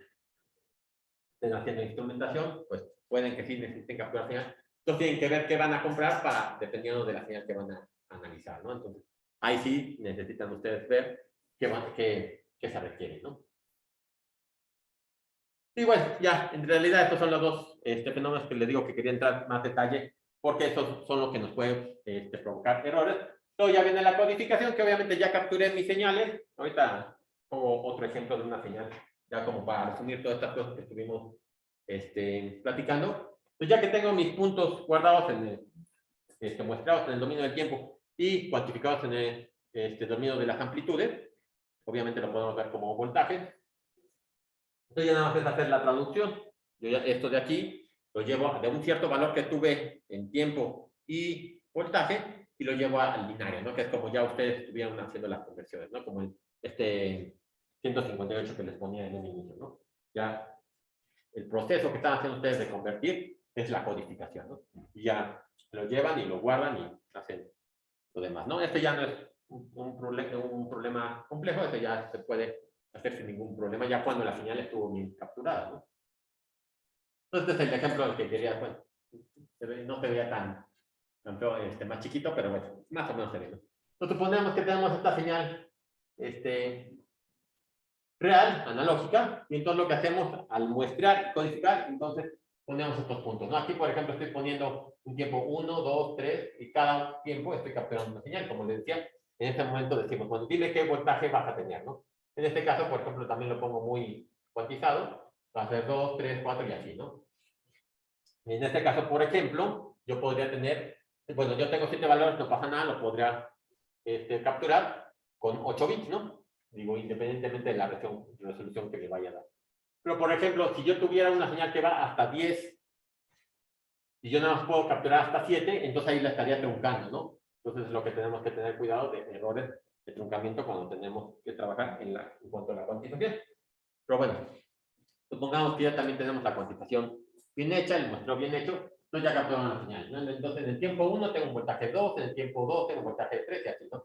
haciendo instrumentación, pues pueden que sí necesiten capturar señales. Entonces tienen que ver qué van a comprar dependiendo de la señal que van a analizar, ¿no? Entonces, ahí sí necesitan ustedes ver qué se requiere, ¿no? Y bueno, ya, en realidad estos son los dos fenómenos que les digo que quería entrar más detalle, porque esos son los que nos pueden provocar errores. Luego ya viene la codificación, que obviamente ya capturé mis señales. Ahorita pongo otro ejemplo de una señal, ya como para resumir todas estas cosas que estuvimos platicando. Pues ya que tengo mis puntos guardados muestrados en el dominio del tiempo y cuantificados en el dominio de las amplitudes, obviamente lo podemos ver como voltaje. Entonces ya nada más es hacer la traducción. Yo ya esto de aquí lo llevo de un cierto valor que tuve en tiempo y voltaje y lo llevo al binario, ¿no? Que es como ya ustedes estuvieron haciendo las conversiones, ¿no? Como 158 que les ponía en el inicio, ¿no? Ya el proceso que están haciendo ustedes de convertir es la codificación, ¿no? Y ya lo llevan y lo guardan y hacen lo demás, ¿no? Este ya no es un problema complejo, este ya se puede hacer sin ningún problema, ya cuando la señal estuvo bien capturada, ¿no? Entonces, este es el ejemplo del que quería, bueno, no se veía tan feo, más chiquito, pero bueno, más o menos se ve, ¿no? Entonces, suponemos que tenemos esta señal, real, analógica, y entonces lo que hacemos al muestrear y codificar, entonces ponemos estos puntos, ¿no? Aquí, por ejemplo, estoy poniendo un tiempo 1, 2, 3, y cada tiempo estoy capturando una señal, como les decía, en este momento decimos, bueno, dime qué voltaje vas a tener, ¿no? En este caso, por ejemplo, también lo pongo muy cuantizado, va a ser 2, 3, 4 y así, ¿no? Y en este caso, por ejemplo, yo podría tener, bueno, yo tengo 7 valores, no pasa nada, lo podría capturar con 8 bits, ¿no? Digo, independientemente de la resolución que le vaya a dar. Pero, por ejemplo, si yo tuviera una señal que va hasta 10 y yo nada más puedo capturar hasta 7, entonces ahí la estaría truncando, ¿no? Entonces es lo que tenemos que tener cuidado de errores de truncamiento cuando tenemos que trabajar en cuanto a la cuantización. Pero bueno, supongamos que ya también tenemos la cuantización bien hecha, el muestreo bien hecho, entonces ya capturamos la señal, ¿no? Entonces en el tiempo 1 tengo un voltaje 2, en el tiempo 2 tengo un voltaje 3 y así, ¿no?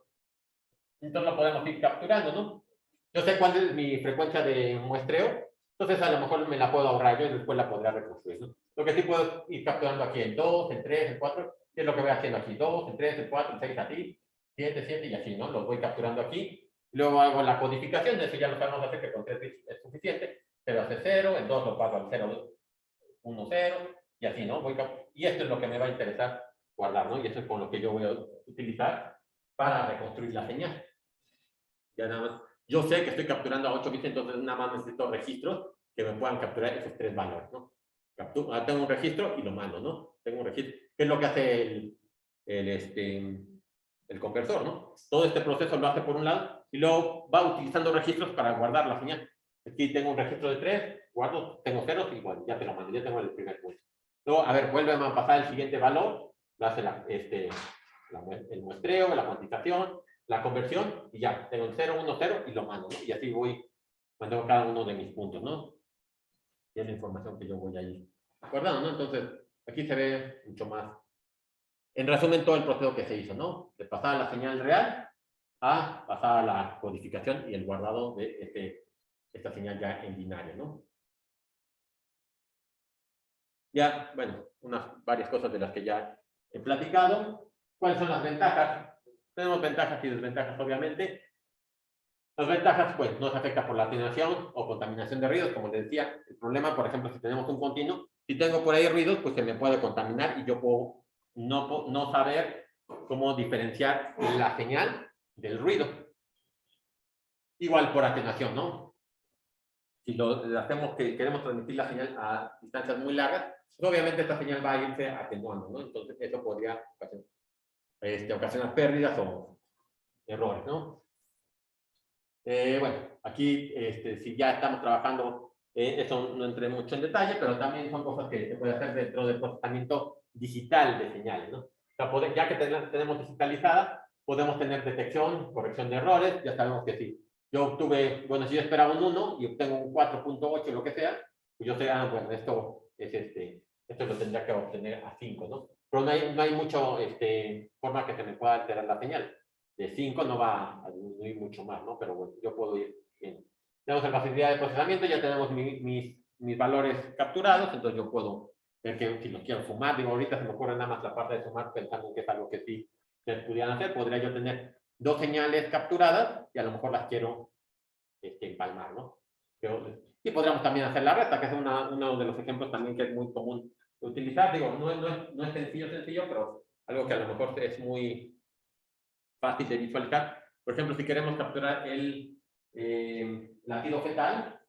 Entonces lo podemos ir capturando, ¿no? Yo sé cuál es mi frecuencia de muestreo, entonces a lo mejor me la puedo ahorrar yo y después la podría reconstruir, ¿no? Lo que sí puedo ir capturando aquí el 2, el 3, el 4, que es lo que voy haciendo aquí, 2, el 3, el 4, el 6, así, 7, 7 y así, ¿no? Los voy capturando aquí. Luego hago la codificación, de eso ya lo sabemos hacer, que con 3 bits es suficiente. 0 hace 0, el 2 lo paso al 0, 1, 0, y así, ¿no? Y esto es lo que me va a interesar guardar, ¿no? Y eso es con lo que yo voy a utilizar para reconstruir la señal. Ya nada más. Yo sé que estoy capturando a 8 bits, entonces nada más necesito registros que me puedan capturar esos 3 valores, ¿no? Tengo un registro y lo mando, ¿no? Tengo un registro. ¿Qué es lo que hace el conversor, ¿no? Todo este proceso lo hace por un lado y luego va utilizando registros para guardar la señal. Aquí tengo un registro de 3, guardo, tengo ceros y bueno, ya te lo mando, ya tengo el primer punto. Luego, a ver, vuelve a pasar el siguiente valor, lo hace el muestreo, la cuantización, la conversión y ya, tengo el 0, 1, 0 y lo mando, ¿no? Y así voy mandando cada uno de mis puntos, ¿no? Y es la información que yo voy a ir guardando, ¿no? Entonces, aquí se ve mucho más. En resumen, todo el proceso que se hizo, ¿no? De pasar la señal real a pasar a la codificación y el guardado de esta señal ya en binario, ¿no? Ya, bueno, varias cosas de las que ya he platicado. ¿Cuáles son las ventajas? Tenemos ventajas y desventajas, obviamente. Las ventajas, pues, no se afecta por la atenuación o contaminación de ruidos, como les decía. El problema, por ejemplo, si tenemos un continuo, si tengo por ahí ruidos, pues se me puede contaminar y yo puedo no saber cómo diferenciar la señal del ruido. Igual por atenuación, ¿no? Si lo hacemos que queremos transmitir la señal a distancias muy largas, pues obviamente esta señal va a irse atenuando, ¿no? Entonces eso podría ocasionar pérdidas o errores, ¿no? Bueno, aquí si ya estamos trabajando, eso no entré mucho en detalle, pero también son cosas que se puede hacer dentro del procesamiento digital de señales, ¿no? O sea, ya que tenemos digitalizada, podemos tener detección, corrección de errores, ya sabemos que sí. Yo obtuve, bueno, si yo esperaba un 1 y obtengo un 4.8, lo que sea, pues yo sé, bueno, esto lo tendría que obtener a 5, ¿no? Pero no hay mucho forma que se me pueda alterar la señal. De 5 no va a disminuir mucho más, ¿no? Pero bueno, yo puedo ir bien. Tenemos la facilidad de procesamiento, ya tenemos mis valores capturados, entonces yo puedo ver que si los quiero sumar, digo, ahorita se me ocurre nada más la parte de sumar pensando que es algo que sí se pudieran hacer, podría yo tener 2 señales capturadas y a lo mejor las quiero empalmar, ¿no? Y podríamos también hacer la resta, que es uno de los ejemplos también que es muy común de utilizar. Digo, no es sencillo, pero algo que a lo mejor es muy fácil de visualizar. Por ejemplo, si queremos capturar el latido fetal,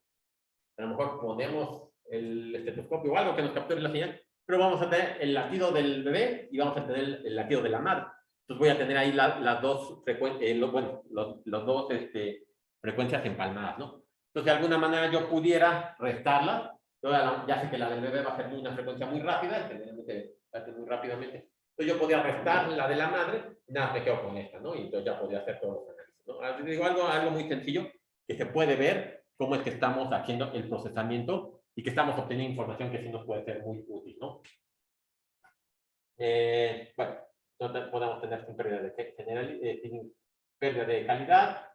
a lo mejor ponemos el estetoscopio o algo que nos capture la señal, pero vamos a tener el latido del bebé y vamos a tener el latido de la madre. Entonces voy a tener ahí las dos frecuencias, los dos frecuencias empalmadas, ¿no? Entonces de alguna manera yo pudiera restarla. Ya sé que la del bebé va a ser una frecuencia muy rápida, generalmente va a ser muy rápidamente. Entonces yo podría restar la de la madre, nada, me quedo con esta, ¿no? Y entonces ya podría hacer todos los análisis, ¿no? Digo, algo muy sencillo que se puede ver cómo es que estamos haciendo el procesamiento y que estamos obteniendo información que sí nos puede ser muy útil, ¿no? Bueno, no podemos tener sin pérdida de calidad.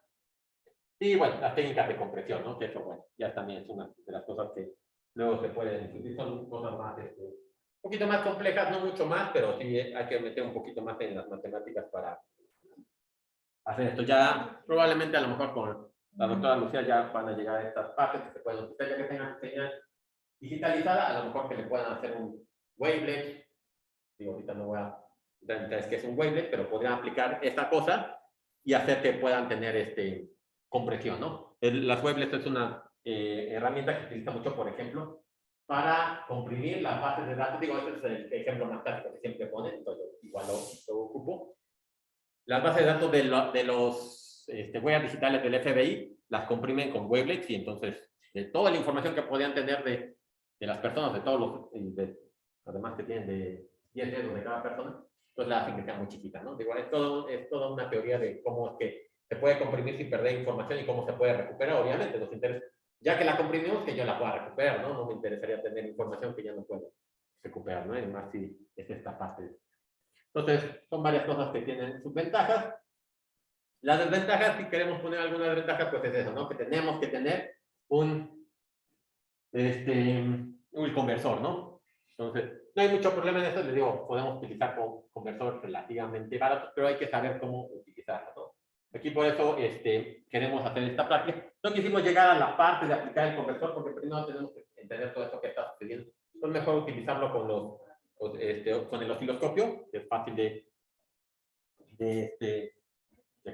Y bueno, las técnicas de compresión, ¿no? Que eso, bueno, ya también es una de las cosas que luego se pueden discutir. Son cosas más, un poquito más complejas, no mucho más, pero sí hay que meter un poquito más en las matemáticas para hacer esto. Ya probablemente a lo mejor con la doctora Lucía ya van a llegar a estas partes que se pueden utilizar, ya que tengan señal digitalizada, a lo mejor que le puedan hacer un wavelet. Digo, ahorita no voy a entrar en qué es un wavelet, pero podrían aplicar esta cosa y hacer que puedan tener compresión, ¿no? Las wavelets es una herramienta que se utiliza mucho, por ejemplo, para comprimir las bases de datos. Digo, este es el ejemplo más clásico que siempre ponen, entonces igual lo ocupo. Las bases de datos de los huellas digitales del FBI las comprimen con wavelets y entonces de toda la información que podían tener de las personas, de todos los demás que tienen de 10 dedos de cada persona, pues la hacen que sea muy chiquita, ¿no? Digo, es toda una teoría de cómo es que se puede comprimir sin perder información y cómo se puede recuperar. Obviamente nos interesa, ya que la comprimimos, que yo la pueda recuperar, ¿no? No me interesaría tener información que ya no puedo recuperar, ¿no? Además, si es esta parte. Entonces, son varias cosas que tienen sus ventajas. Las desventajas, si queremos poner alguna desventaja, pues es eso, ¿no? Que tenemos que tener un conversor, ¿no? Entonces, no hay mucho problema en eso, les digo, podemos utilizar con conversores relativamente baratos, pero hay que saber cómo utilizarlo, ¿no? Aquí por eso queremos hacer esta práctica. No quisimos llegar a la parte de aplicar el conversor, porque primero tenemos que entender todo esto que está sucediendo. Es mejor utilizarlo con el osciloscopio, que es fácil de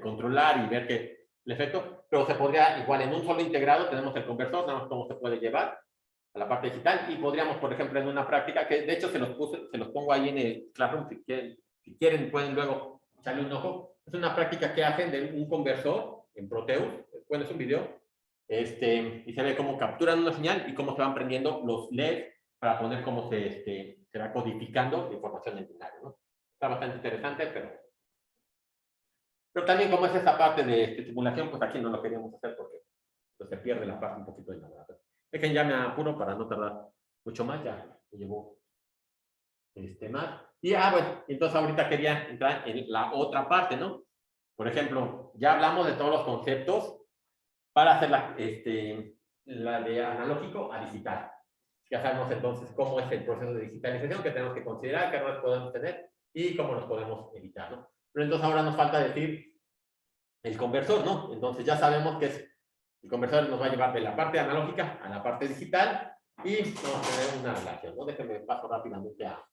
controlar y ver que el efecto, pero se podría, igual en un solo integrado, tenemos el conversor, nada más cómo se puede llevar a la parte digital, y podríamos, por ejemplo, en una práctica, que de hecho se los pongo ahí en el Classroom, si quieren pueden luego echarle un ojo. Es una práctica que hacen de un conversor en Proteus, bueno, es un video, y se ve cómo capturan una señal y cómo se van prendiendo los LEDs para poner cómo se va codificando la información en binario, ¿no? Está bastante interesante, pero también como es esa parte de simulación, pues aquí no lo queríamos hacer porque pues, se pierde la parte un poquito de la. Dejen ya me apuro para no tardar mucho más, ya me llevó más. Y bueno, entonces ahorita quería entrar en la otra parte, ¿no? Por ejemplo, ya hablamos de todos los conceptos para hacer la de analógico a digital. Ya sabemos entonces cómo es el proceso de digitalización que tenemos que considerar, qué errores podemos tener y cómo los podemos evitar, ¿no? Pero entonces ahora nos falta decir el conversor, ¿no? Entonces ya sabemos que el conversor nos va a llevar de la parte analógica a la parte digital y vamos a tener una relación, ¿no? Déjenme paso rápidamente a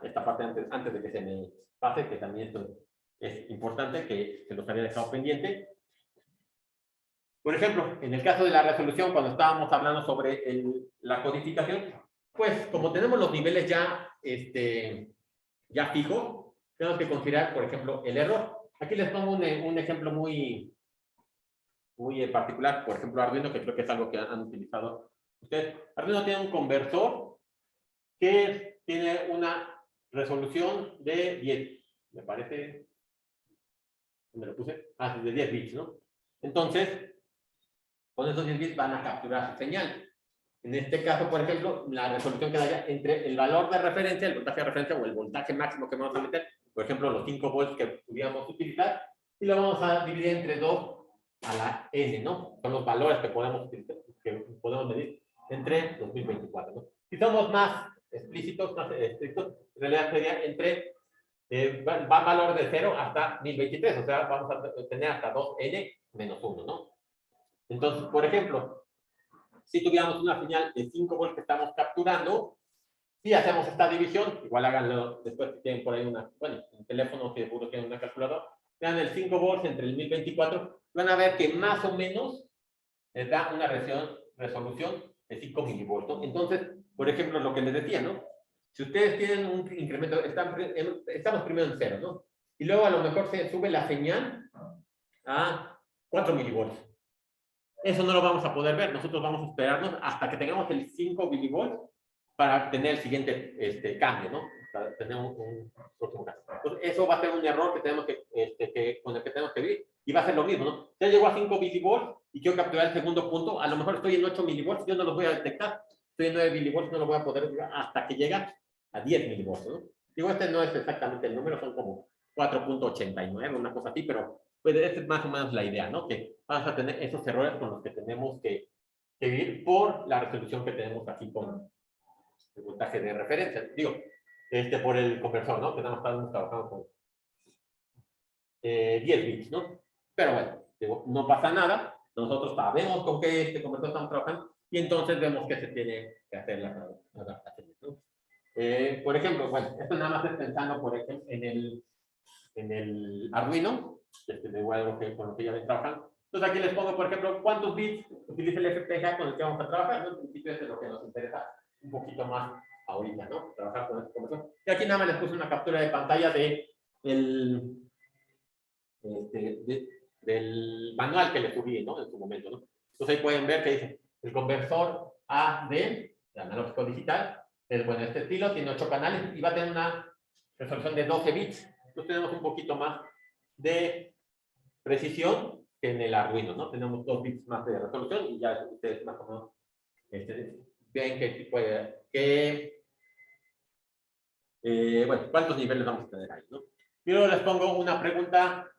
esta parte antes de que se me pase, que también esto es importante, que se los había dejado pendiente. Por ejemplo, en el caso de la resolución, cuando estábamos hablando sobre la codificación, pues como tenemos los niveles ya, ya fijos, tenemos que considerar, por ejemplo, el error. Aquí les pongo un ejemplo muy particular, por ejemplo, Arduino, que creo que es algo que han utilizado ustedes. Arduino tiene un conversor que tiene una resolución de 10, me parece, ¿me lo puse? De 10 bits, ¿no? Entonces, con esos 10 bits van a capturar su señal. En este caso, por ejemplo, la resolución quedaría entre el valor de referencia, el voltaje de referencia o el voltaje máximo que vamos a meter, por ejemplo, los 5 volts que pudiéramos utilizar, y lo vamos a dividir entre 2 a la n, ¿no? Son los valores que podemos medir entre 2024, ¿no? Si somos más explícitos, más estrictos, en realidad sería entre, va valor de 0 hasta 1023, o sea, vamos a tener hasta 2n menos 1, ¿no? Entonces, por ejemplo, si tuviéramos una señal de 5 volts que estamos capturando, si hacemos esta división, igual háganlo después si tienen por ahí un teléfono que seguro tienen una calculadora, vean el 5 volts entre el 1024, van a ver que más o menos les da una resolución de 5 milivolts, ¿no? Entonces, por ejemplo, lo que les decía, ¿no? Si ustedes tienen un incremento, estamos primero en 0, ¿no? Y luego a lo mejor se sube la señal a 4 milivolts. Eso no lo vamos a poder ver. Nosotros vamos a esperarnos hasta que tengamos el 5 milivolts para tener el siguiente cambio, ¿no? Para tener un próximo cambio. Entonces, eso va a ser un error que tenemos con el que tenemos que vivir. Y va a ser lo mismo, ¿no? Ya llegó a 5 milivolts y quiero capturar el segundo punto. A lo mejor estoy en 8 milivolts, yo no los voy a detectar. Estoy en 9 milivolts, no lo voy a poder ver hasta que llega a 10 milivolts, ¿no? Digo, este no es exactamente el número, son como 4.89, una cosa así, pero pues esta es más o menos la idea, ¿no? Que vamos a tener esos errores con los que tenemos que vivir por la resolución que tenemos aquí con el voltaje de referencia. Digo, por el conversor, ¿no? Que nada más estamos trabajando con 10 bits, ¿no? Pero bueno, digo, no pasa nada. Nosotros sabemos con qué conversor estamos trabajando y entonces vemos que se tiene que hacer las adaptaciones, ¿no? Por ejemplo, bueno, esto nada más es pensando, por ejemplo, en el Arduino, de igual con lo que ya ven trabajando. Entonces aquí les pongo, por ejemplo, cuántos bits utiliza el FPGA con el que vamos a trabajar, ¿no? En principio es lo que nos interesa un poquito más ahorita, ¿no? Trabajar con este conversor. Y aquí nada más les puse una captura de pantalla del manual que le subí, ¿no? En su momento, ¿no? Entonces ahí pueden ver que dice, el conversor AD, de analógico digital, es bueno, este estilo, tiene 8 canales y va a tener una resolución de 12 bits. Entonces tenemos un poquito más de precisión que en el Arduino, ¿no? Tenemos 2 bits más de resolución y ya ustedes más o menos ven qué tipo de, bueno, cuántos niveles vamos a tener ahí, ¿no? Yo les pongo una pregunta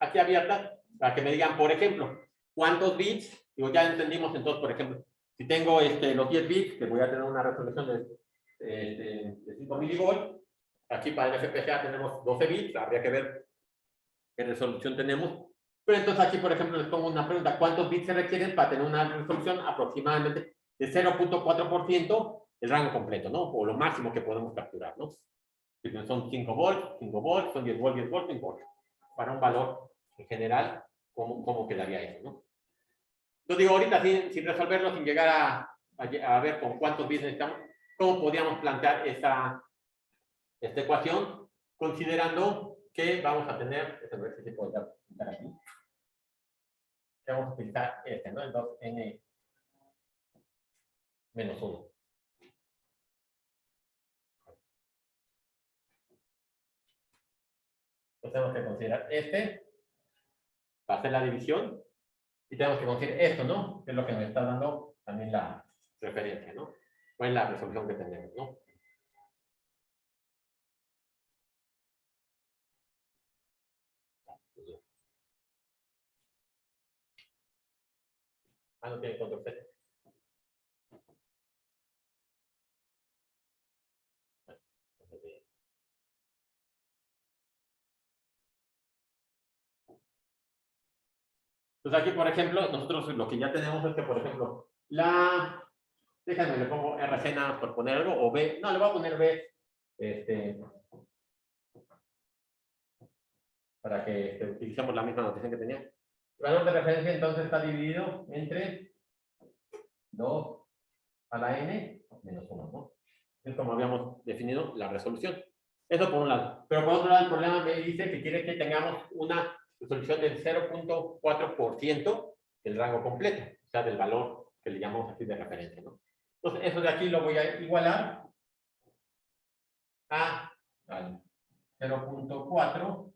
aquí abierta para que me digan, por ejemplo, ¿cuántos bits? Digo, ya entendimos entonces, por ejemplo, si tengo los 10 bits, que voy a tener una resolución de 5 milivolts, aquí para el FPGA tenemos 12 bits, habría que ver qué resolución tenemos. Pero entonces aquí, por ejemplo, les pongo una pregunta, ¿cuántos bits se requieren para tener una resolución aproximadamente de 0.4% el rango completo, ¿no? O lo máximo que podemos capturar, ¿no? Son 5 volts, son 10 volts, 10 volts, 5 volts. Para un valor en general, ¿cómo quedaría eso, no? Entonces digo, ahorita sin resolverlo, sin llegar a ver con cuántos bits necesitamos, ¿cómo podríamos plantear esta ecuación? Considerando que vamos a tener, a ver si se puede pintar aquí, que vamos a utilizar ¿no? El 2n menos 1. Entonces tenemos que considerar va a ser la división, y tenemos que considerar esto, ¿no? Que es lo que nos está dando también la referencia, ¿no? ¿Cuál es la resolución que tenemos, ¿no? No tiene control C. Entonces aquí, por ejemplo, nosotros lo que ya tenemos es que, por ejemplo, déjame, le pongo RC nada por poner algo, o B, no, le voy a poner B, para que utilicemos la misma notación que tenía. El valor de referencia entonces está dividido entre 2 a la n menos 1, ¿no? Es como habíamos definido la resolución. Eso por un lado. Pero por otro lado, el problema me dice que quiere que tengamos una resolución del 0.4% del rango completo, o sea, del valor que le llamamos aquí de referencia, ¿no? Entonces, eso de aquí lo voy a igualar al 0.4.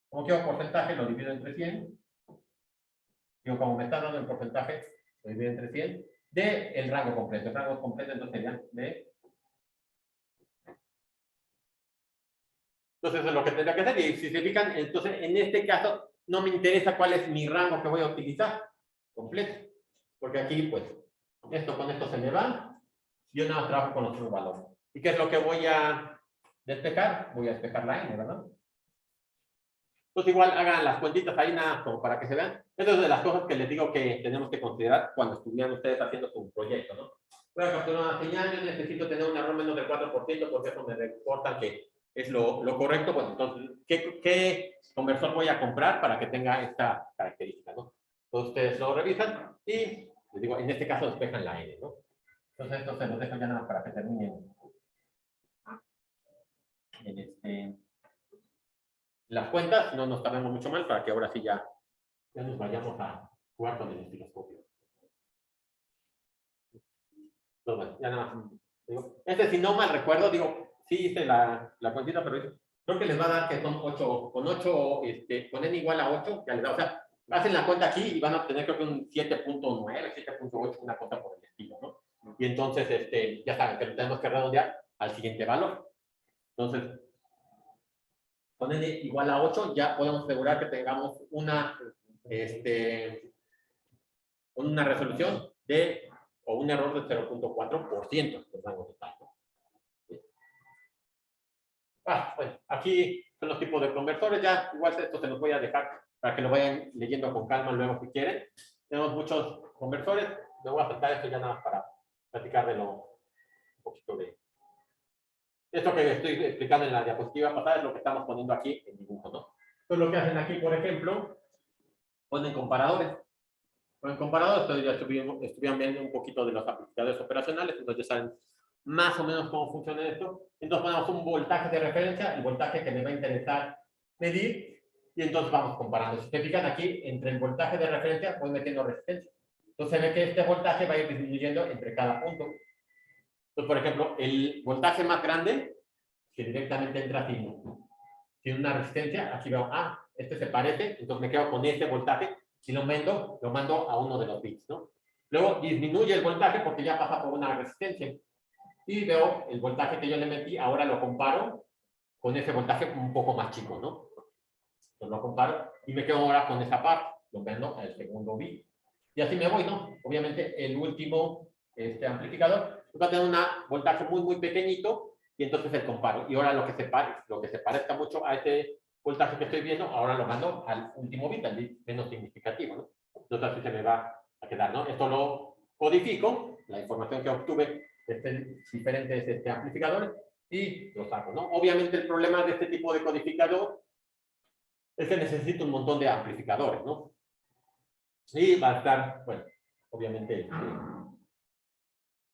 Como quiero porcentaje, lo divido entre 100. Digo, como me está dando el porcentaje, lo divido entre 100 del rango completo. El rango completo entonces sería de... Entonces, eso es lo que tendría que hacer. Y si se fijan, entonces, en este caso, no me interesa cuál es mi rango que voy a utilizar completo. Porque aquí, pues, esto con esto se me va. Yo nada más trabajo con otro valor. ¿Y qué es lo que voy a despejar? Voy a despejar la n, ¿verdad? Entonces, igual hagan las cuentitas ahí, nada, como para que se vean. Eso es de las cosas que les digo que tenemos que considerar cuando estuvieran ustedes haciendo su proyecto, ¿no? Voy a capturar una señal, yo necesito tener un error menos del 4% porque eso me reporta que es lo correcto. Pues entonces, ¿qué conversor voy a comprar para que tenga esta característica, ¿no? Entonces, ustedes lo revisan y, les digo, en este caso despejan la n, ¿no? Entonces, esto se los dejo ya nada para que terminen las cuentas, no nos tardemos mucho más para que ahora sí ya nos vayamos a jugar con el estiloscopio. Entonces, bueno, ya nada más. Digo, si no mal recuerdo, digo, sí hice la cuentita, pero creo que les va a dar que son 8, con n igual a 8, ya les da, o sea, hacen la cuenta aquí y van a obtener creo que un 7.9, 7.8, una cosa por el estilo, ¿no? Y entonces, ya saben que lo tenemos que redondear al siguiente valor. Entonces, con n igual a 8, ya podemos asegurar que tengamos una una resolución de, o un error de 0.4% del rango total, ¿no? Bueno, aquí son los tipos de conversores, ya igual esto se los voy a dejar para que lo vayan leyendo con calma luego si quieren. Tenemos muchos conversores, me voy a saltar esto ya nada más para platicar de un poquito de esto que estoy explicando en la diapositiva pasada, es lo que estamos poniendo aquí en dibujo, ¿no? Entonces lo que hacen aquí, por ejemplo, ponen comparadores. Con comparadores, ya estuvieron viendo un poquito de los amplificadores operacionales, entonces ya saben más o menos cómo funciona esto. Entonces ponemos un voltaje de referencia, el voltaje que me va a interesar medir, y entonces vamos comparando. Si te fijan aquí, entre el voltaje de referencia voy metiendo resistencia. Entonces se ve que este voltaje va a ir disminuyendo entre cada punto. Entonces, por ejemplo, el voltaje más grande, que directamente entra sin una resistencia, aquí veo, este se parece, entonces me quedo con este voltaje, y lo mando a uno de los bits, ¿no? Luego disminuye el voltaje porque ya pasa por una resistencia. Y veo el voltaje que yo le metí, ahora lo comparo con ese voltaje un poco más chico, ¿no? Entonces lo comparo y me quedo ahora con esa parte, lo mando al segundo bit. Y así me voy, ¿no? Obviamente el último amplificador va a tener un voltaje muy, muy pequeñito y entonces el comparo. Y ahora lo que se parezca mucho a este voltaje que estoy viendo, ahora lo mando al último bit, al bit menos significativo, ¿no? Entonces así se me va a quedar, ¿no? Esto lo codifico, la información que obtuve de diferentes amplificadores, y lo saco, ¿no? Obviamente el problema de este tipo de codificador es que necesito un montón de amplificadores, ¿no? Y va a estar, bueno, obviamente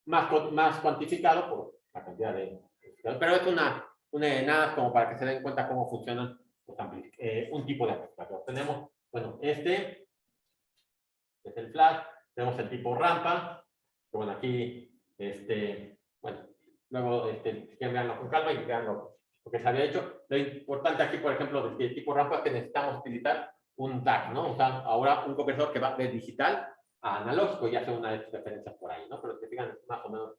más cuantificado por la cantidad de... Pero es nada como para que se den cuenta cómo funcionan un tipo de amplificador. Tenemos, bueno, este es el flash, tenemos el tipo rampa, que bueno, aquí, bueno, luego, si quieren verlo con calma y vean lo que se había hecho. Lo importante aquí, por ejemplo, del tipo rampa es que necesitamos utilizar un DAC, ¿no? O sea, ahora un conversor que va de digital a analógico, ya hace una de sus referencias por ahí, ¿no? Pero si fijan, más o menos,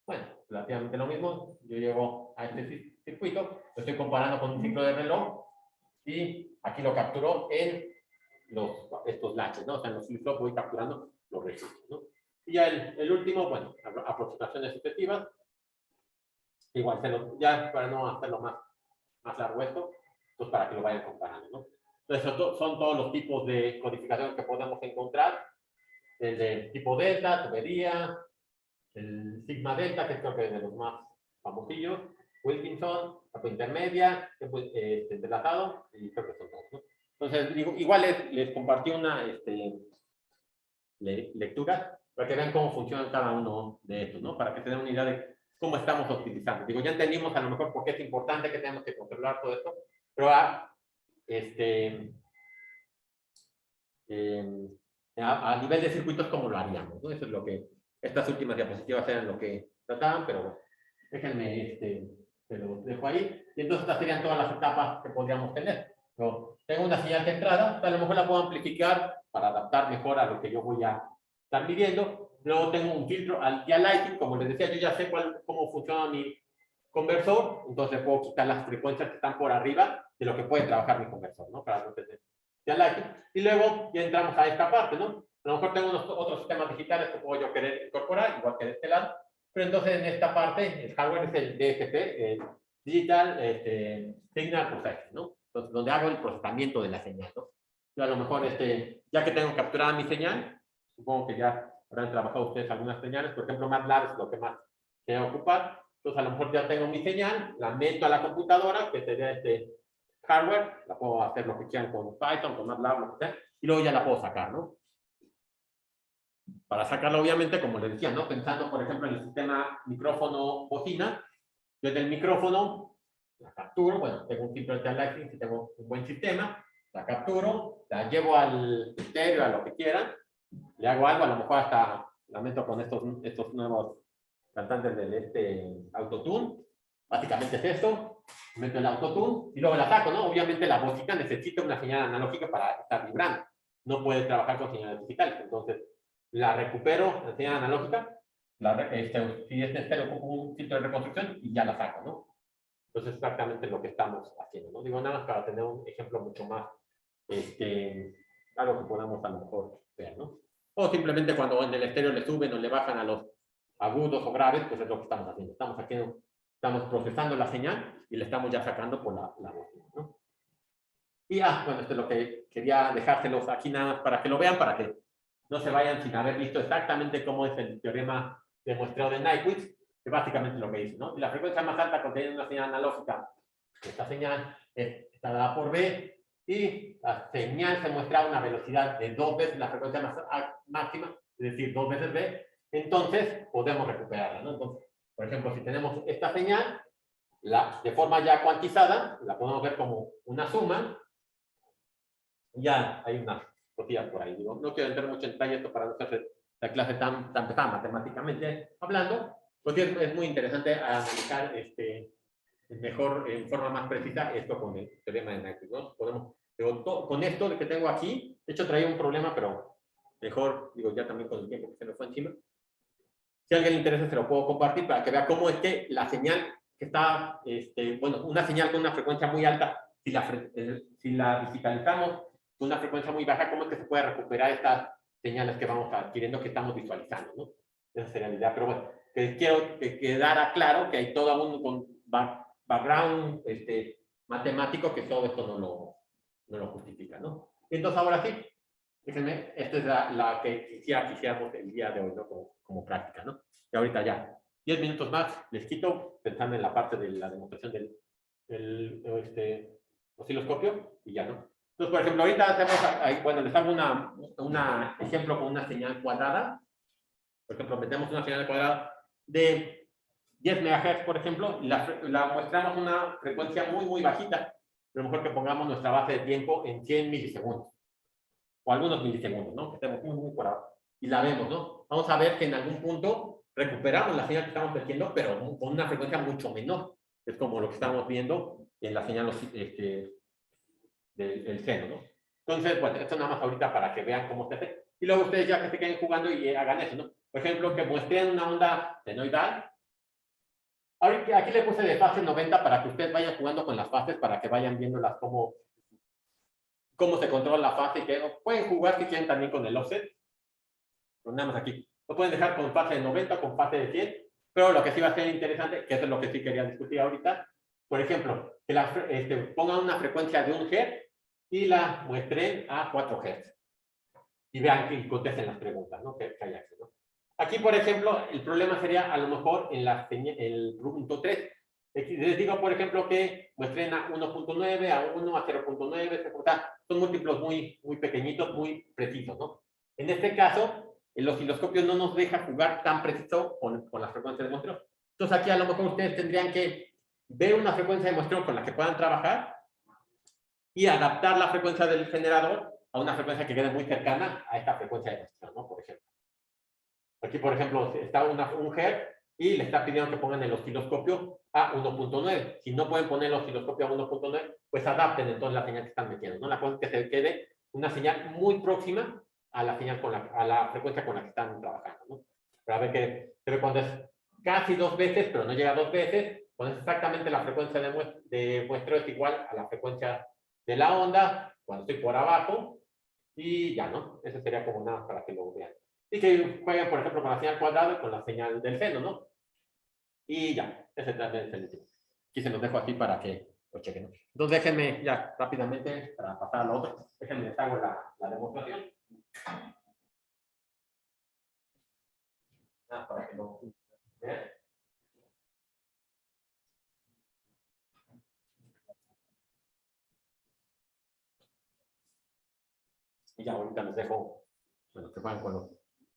bueno, relativamente lo mismo. Yo llego a este circuito, lo estoy comparando con un ciclo de reloj y aquí lo capturo en estos latches, ¿no? O sea, en los flip-flops voy capturando los registros, ¿no? Y ya el último, bueno, aproximaciones efectivas. Igual, ya para no hacerlo más largo esto, pues para que lo vayan comparando, ¿no? Entonces, son todos los tipos de codificación que podemos encontrar. El de tipo delta, tubería, el sigma delta, que creo que es de los más famosillos, Wilkinson, capa intermedia, entrelazado, y creo que son todos, ¿no? Entonces, igual les compartí una lectura para que vean cómo funcionan cada uno de estos, ¿no? Para que se den una idea de cómo estamos optimizando. Digo, ya entendimos a lo mejor por qué es importante que tenemos que controlar todo esto, pero a nivel de circuitos, ¿cómo lo haríamos? ¿No? Eso es lo que estas últimas diapositivas eran lo que trataban, pero bueno, déjenme, se lo dejo ahí. Y entonces estas serían todas las etapas que podríamos tener. ¿No? Tengo una señal de entrada, a lo mejor la puedo amplificar para adaptar mejor a lo que yo voy a estar midiendo. Luego tengo un filtro al lighting, como les decía, yo ya sé cómo funciona mi conversor, entonces puedo quitar las frecuencias que están por arriba de lo que puede trabajar mi conversor, ¿no? Para no tener lighting. Y luego ya entramos a esta parte, ¿no? A lo mejor tengo otros sistemas digitales que puedo yo querer incorporar, igual que de este lado, pero entonces en esta parte el hardware es el DSP, el Digital Signal Processing, ¿no? Entonces, donde hago el procesamiento de la señal, ¿no? Yo a lo mejor, ya que tengo capturada mi señal, supongo que ya habrán trabajado ustedes algunas señales, por ejemplo, MATLAB es lo que más quiero ocupar, entonces a lo mejor ya tengo mi señal, la meto a la computadora, que sería hardware, la puedo hacer lo que quieran con Python, con MATLAB, lo que sea, y luego ya la puedo sacar, ¿no? Para sacarla, obviamente, como les decía, ¿no? Pensando, por ejemplo, en el sistema micrófono-bocina, desde el micrófono la capturo, bueno, tengo un filtro de lighting, si tengo un buen sistema, la capturo, la llevo al estéreo, a lo que quieran, le hago algo, a lo mejor hasta la meto con estos nuevos cantantes del autotune, básicamente es esto, meto el autotune y luego la saco, ¿no? Obviamente la bocina necesita una señal analógica para estar vibrando, no puede trabajar con señales digitales, entonces la recupero, la señal analógica, si es estéreo, ocupo un filtro de reconstrucción y ya la saco, ¿no? Entonces, exactamente lo que estamos haciendo, ¿no? Digo, nada más para tener un ejemplo mucho más algo que podamos a lo mejor ver, ¿no? O simplemente cuando en el estéreo le suben o le bajan a los agudos o graves, pues es lo que estamos haciendo. Estamos procesando la señal y le estamos ya sacando por la bocina, ¿no? Y bueno, esto es lo que quería dejárselos aquí nada más para que lo vean, para que no se vayan sin haber visto exactamente cómo es el teorema de muestreo de Nyquist, que básicamente lo que dice, ¿no? Si la frecuencia más alta contiene una señal analógica, esta señal está dada por B, y la señal se muestra a una velocidad de 2 veces la frecuencia máxima, es decir, 2 veces B, entonces podemos recuperarla, ¿no? Entonces, por ejemplo, si tenemos esta señal, de forma ya cuantizada, la podemos ver como una suma. Ya hay unas cosillas por ahí. Digo, no quiero entrar mucho en detalle esto para no hacer la clase tan pesada matemáticamente hablando, porque es muy interesante analizar mejor, en forma más precisa, esto con el teorema de Nyquist, ¿no? Con esto de que tengo aquí, de hecho traía un problema, pero mejor, digo, ya también con el tiempo que se me fue encima. Si a alguien le interesa, se lo puedo compartir para que vea cómo es que la señal que está, bueno, una señal con una frecuencia muy alta, si la digitalizamos con una frecuencia muy baja, cómo es que se puede recuperar estas señales que vamos adquiriendo, que estamos visualizando, ¿no? Esa sería la idea. Pero bueno, quiero que quedara claro que hay todo un background matemático que todo esto no lo justifica, ¿no? Entonces, ahora sí, déjenme, esta es la que quisiéramos el día de hoy, ¿no? Como práctica, ¿no? Y ahorita ya, 10 minutos más, les quito, pensando en la parte de la demostración del osciloscopio, y ya, ¿no? Entonces, por ejemplo, ahorita hacemos, bueno, les hago un ejemplo con una señal cuadrada. Por ejemplo, metemos una señal cuadrada de 10 MHz, por ejemplo, y la muestramos una frecuencia muy, muy bajita. Pero mejor que pongamos nuestra base de tiempo en 100 milisegundos o algunos milisegundos, ¿no? Que estemos muy, muy por abajo. Y la vemos, ¿no? Vamos a ver que en algún punto recuperamos la señal que estamos perdiendo, pero con una frecuencia mucho menor. Es como lo que estamos viendo en la señal del seno, ¿no? Entonces, bueno, esto nada más ahorita para que vean cómo se hace. Y luego ustedes ya que se queden jugando y hagan eso, ¿no? Por ejemplo, que muestren una onda senoidal. Ahorita, aquí le puse de fase 90 para que ustedes vayan jugando con las fases, para que vayan viéndolas cómo se controla la fase y que pueden jugar si quieren también con el offset. Pero nada más aquí. Lo pueden dejar con fase de 90 o con fase de 100, pero lo que sí va a ser interesante, que eso es lo que sí quería discutir ahorita, por ejemplo, que pongan una frecuencia de 1 Hz y la muestren a 4 Hz. Y vean que contesten las preguntas, ¿no? Que hay aquí, ¿no? Aquí, por ejemplo, el problema sería a lo mejor en el punto 3. Les digo, por ejemplo, que muestren a 1.9, a 1, a 0.9, son múltiplos muy, muy pequeñitos, muy precisos, ¿no? En este caso, el osciloscopio no nos deja jugar tan preciso con las frecuencias de muestreo. Entonces, aquí a lo mejor ustedes tendrían que ver una frecuencia de muestreo con la que puedan trabajar y adaptar la frecuencia del generador a una frecuencia que quede muy cercana a esta frecuencia de muestreo, ¿no? Por ejemplo. Aquí, por ejemplo, está un Hz y le está pidiendo que pongan el osciloscopio a 1.9. Si no pueden poner el osciloscopio a 1.9, pues adapten entonces la señal que están metiendo, ¿no? La cosa es que se quede una señal muy próxima a la señal a la frecuencia con la que están trabajando, ¿no? Pero a ver que se ve cuando es casi 2 veces, pero no llega a 2 veces, cuando es exactamente la frecuencia de muestreo es igual a la frecuencia de la onda, cuando estoy por abajo, y ya, ¿no? Eso sería como nada para que lo vean. Y que jueguen, por ejemplo, con la señal cuadrada y con la señal del seno, ¿no? Y ya, ese también es el último. Aquí se los dejo así para que lo chequen, ¿no? Entonces déjenme ya rápidamente, para pasar a lo otro, déjenme les hago la demostración. Para que lo vean. Y ya ahorita les dejo, bueno, que jueguen con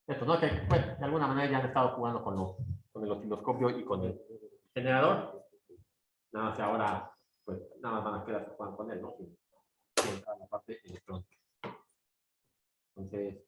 esto, ¿no? Que pues, de alguna manera ya han estado jugando con el osciloscopio y con el generador. Nada más ahora, pues nada más van a quedar jugando con él, ¿no? Sin entrar en la parte electrónica. Entonces,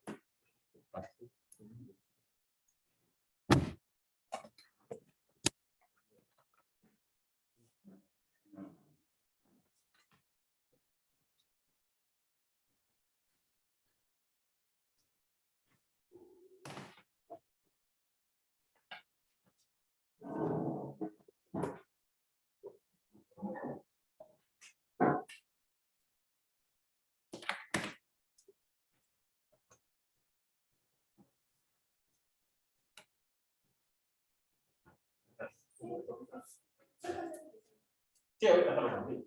Sí, ahorita estamos aquí.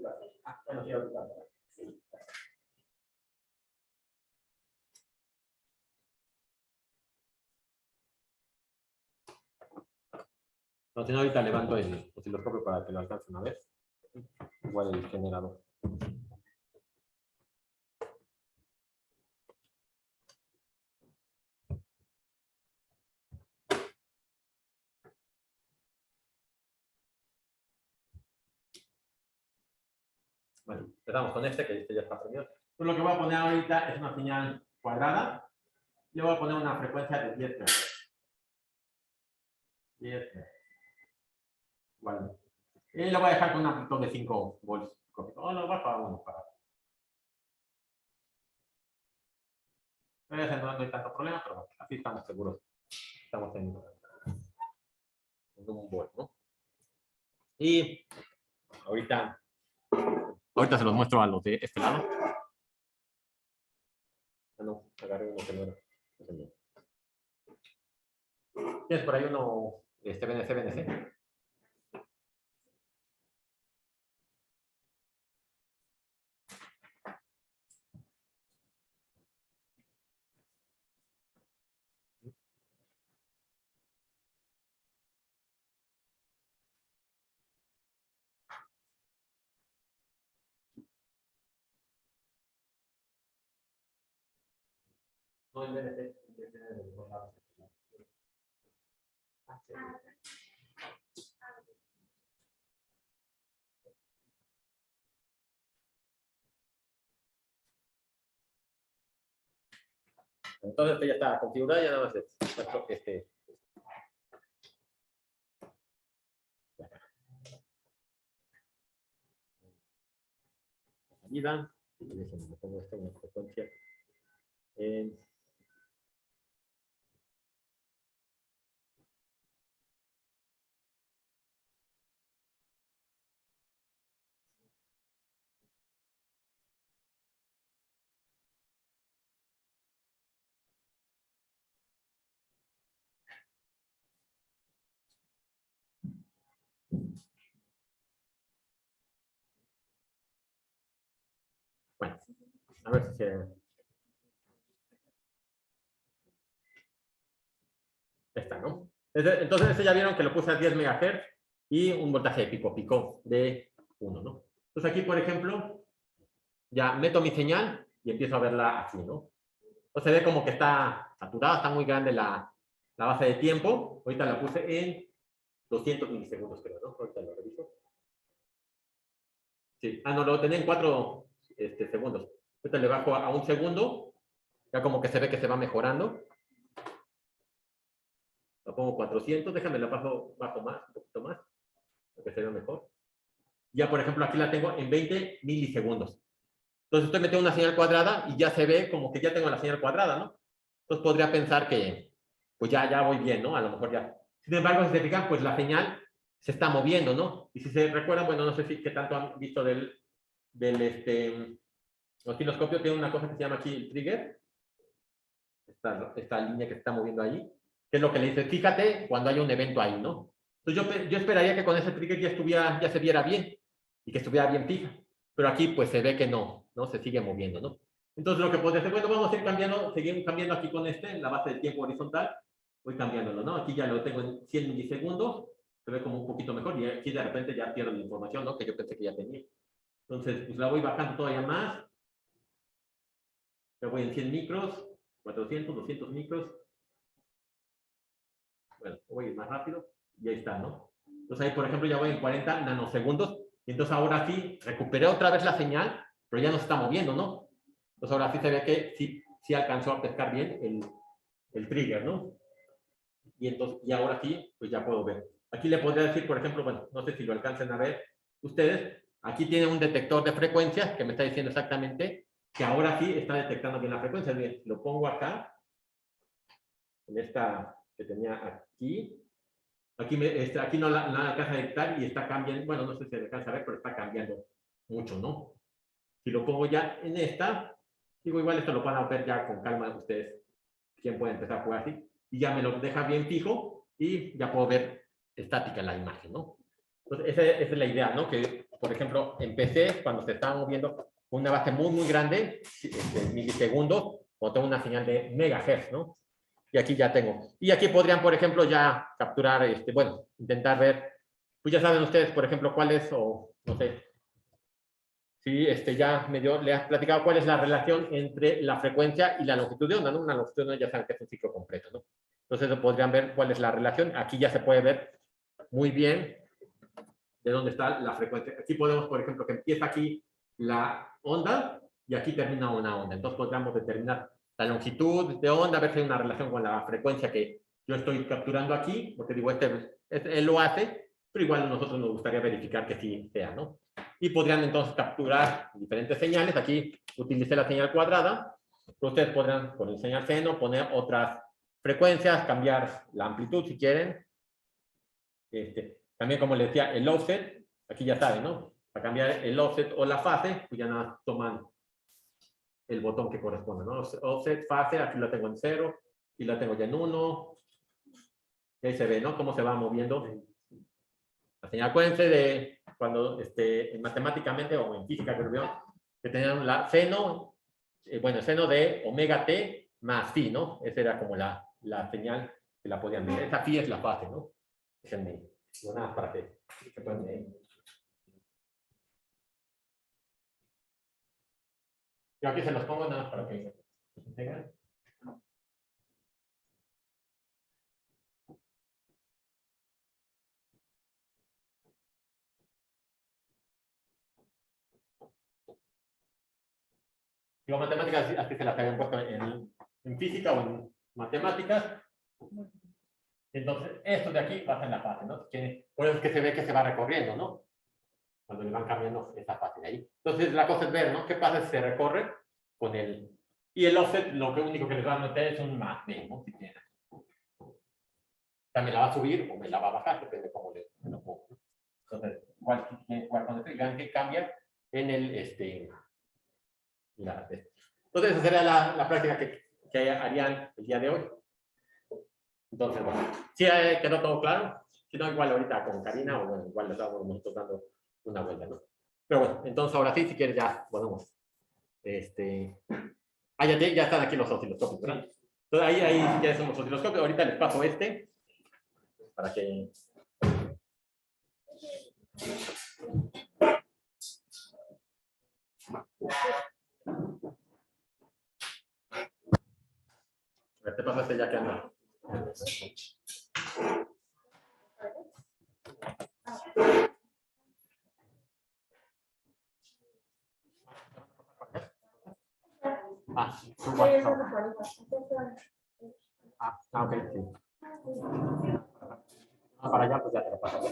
Bueno, sí, ahorita. No, si no, ahorita levanto el osciloscopio para que lo alcancen a ver. Igual el generador. Bueno, empezamos con este, que este ya está prendido. Pues lo que voy a poner ahorita es una señal cuadrada. Le voy a poner una frecuencia de 10 Hz. 10 Hz. Bueno. Y lo voy a dejar con una amplitud de 5 volts. Oh, no, bajo a 1 para. No hay tanto problema, pero así estamos seguros. Estamos en un volt, ¿no? Y ahorita se los muestro a los de este lado. Ah, no, agarré uno que no era. ¿Tienes por ahí uno BNC? No, el BNC. Entonces ya está configurada, ya nada más es salida. Me pongo esto en la frecuencia. Bueno, a ver si se... Está, ¿no? Entonces ya vieron que lo puse a 10 MHz y un voltaje de pico de 1, ¿no? Entonces aquí, por ejemplo, ya meto mi señal y empiezo a verla así, ¿no? Entonces se ve como que está saturada, está muy grande la base de tiempo. Ahorita la puse en 200 milisegundos, creo, ¿no? Ahorita lo reviso. Sí, no, lo tenía en 4 segundos. Ahorita le bajo a 1 segundo, ya como que se ve que se va mejorando. Lo pongo 400, déjame la bajo más, un poquito más, para que se vea mejor. Ya, por ejemplo, aquí la tengo en 20 milisegundos. Entonces estoy metiendo una señal cuadrada y ya se ve como que ya tengo la señal cuadrada, ¿no? Entonces podría pensar que, pues ya voy bien, ¿no? A lo mejor ya. Sin embargo, si se fijan, pues la señal se está moviendo, ¿no? Y si se recuerdan, bueno, no sé si qué tanto han visto del osciloscopio, tiene una cosa que se llama aquí el trigger. Esta línea que se está moviendo ahí, que es lo que le dice, fíjate cuando hay un evento ahí, ¿no? Entonces yo esperaría que con ese trigger ya se viera bien y que estuviera bien fija. Pero aquí pues se ve que no se sigue moviendo, ¿no? Entonces lo que podría hacer, bueno, vamos a ir cambiando, seguimos cambiando aquí con la base de tiempo horizontal, voy cambiándolo, ¿no? Aquí ya lo tengo en 100 milisegundos, se ve como un poquito mejor y aquí de repente ya pierdo la información, ¿no? Que yo pensé que ya tenía. Entonces, pues la voy bajando todavía más, ya voy en 100 micros, 400, 200 micros. Bueno, voy a ir más rápido y ahí está, ¿no? Entonces ahí, por ejemplo, ya voy en 40 nanosegundos y entonces ahora sí recuperé otra vez la señal, pero ya no se está moviendo, ¿no? Entonces ahora sí se ve que sí alcanzó a pescar bien el trigger, ¿no? Y entonces, y ahora sí, pues ya puedo ver. Aquí le podría decir, por ejemplo, bueno, no sé si lo alcancen a ver ustedes, aquí tiene un detector de frecuencias que me está diciendo exactamente que ahora sí está detectando bien la frecuencia. Bien, lo pongo acá, en esta que tenía aquí. Aquí no la alcanza a detectar y está cambiando. Bueno, no sé si se alcanza a ver, pero está cambiando mucho, ¿no? Si lo pongo ya en esta, digo, igual esto lo van a ver ya con calma ustedes. ¿Quién puede empezar a jugar así? Y ya me lo deja bien fijo y ya puedo ver estática la imagen, ¿no? Entonces, esa es la idea, ¿no? Que, por ejemplo, en PC, cuando se está moviendo una base muy, muy grande, milisegundos, o tengo una señal de megahertz, ¿no? Y aquí ya tengo. Y aquí podrían, por ejemplo, ya capturar, bueno, intentar ver, pues ya saben ustedes, por ejemplo, cuál es, o no sé, sí, ya le has platicado cuál es la relación entre la frecuencia y la longitud de onda, ¿no? Una longitud de onda ya saben que es un ciclo completo, ¿no? Entonces podrían ver cuál es la relación. Aquí ya se puede ver muy bien de dónde está la frecuencia. Aquí podemos, por ejemplo, que empieza aquí la onda y aquí termina una onda. Entonces podríamos determinar la longitud de onda, a ver si hay una relación con la frecuencia que yo estoy capturando aquí, porque digo, él lo hace, pero igual a nosotros nos gustaría verificar que sí sea, ¿no? Y podrían entonces capturar diferentes señales. Aquí utilicé la señal cuadrada. Ustedes podrán con el señal seno poner otras frecuencias, cambiar la amplitud si quieren. También, como les decía, el offset, aquí ya saben, ¿no? Para cambiar el offset o la fase, pues ya nada, toman el botón que corresponde, ¿no? Offset, fase, aquí la tengo en 0, y la tengo ya en 1. Y ahí se ve, ¿no? Cómo se va moviendo la señal. Acuérdense de cuando, matemáticamente o en física, que tenían la seno, bueno, seno de omega t más phi, ¿no? Esa era como la señal que la podían ver. Esa phi es la fase, ¿no? Es el medio. No, nada, para que se puedan leer. Yo aquí se los pongo nada más para que tengan. Digo, matemáticas, así se las habían puesto en física o en matemáticas. Entonces, esto de aquí va a ser la fase, ¿no? Por eso es que se ve que se va recorriendo, ¿no? Cuando le van cambiando esa fase de ahí. Entonces, la cosa es ver, ¿no? ¿Qué pasa si se recorre con el... Y el offset, lo único que les va a meter es un más B, ¿no? Si quieren. También la va a subir o me la va a bajar, depende de cómo le lo pongo. Entonces, cuando vean que cambia en el... Entonces, esa sería la práctica que harían el día de hoy. Entonces, bueno, ¿sí quedó todo claro? Si no, igual ahorita con Karina, o bueno, igual les estamos nosotros dando una vuelta, ¿no? Pero bueno, entonces ahora sí, si quieres ya podemos. Ya están aquí los osciloscopios, ¿verdad? Entonces ahí ya son los osciloscopios. Ahorita les paso para que... Te paso ya que anda. Ok, sí. Para allá, pues ya te lo paso.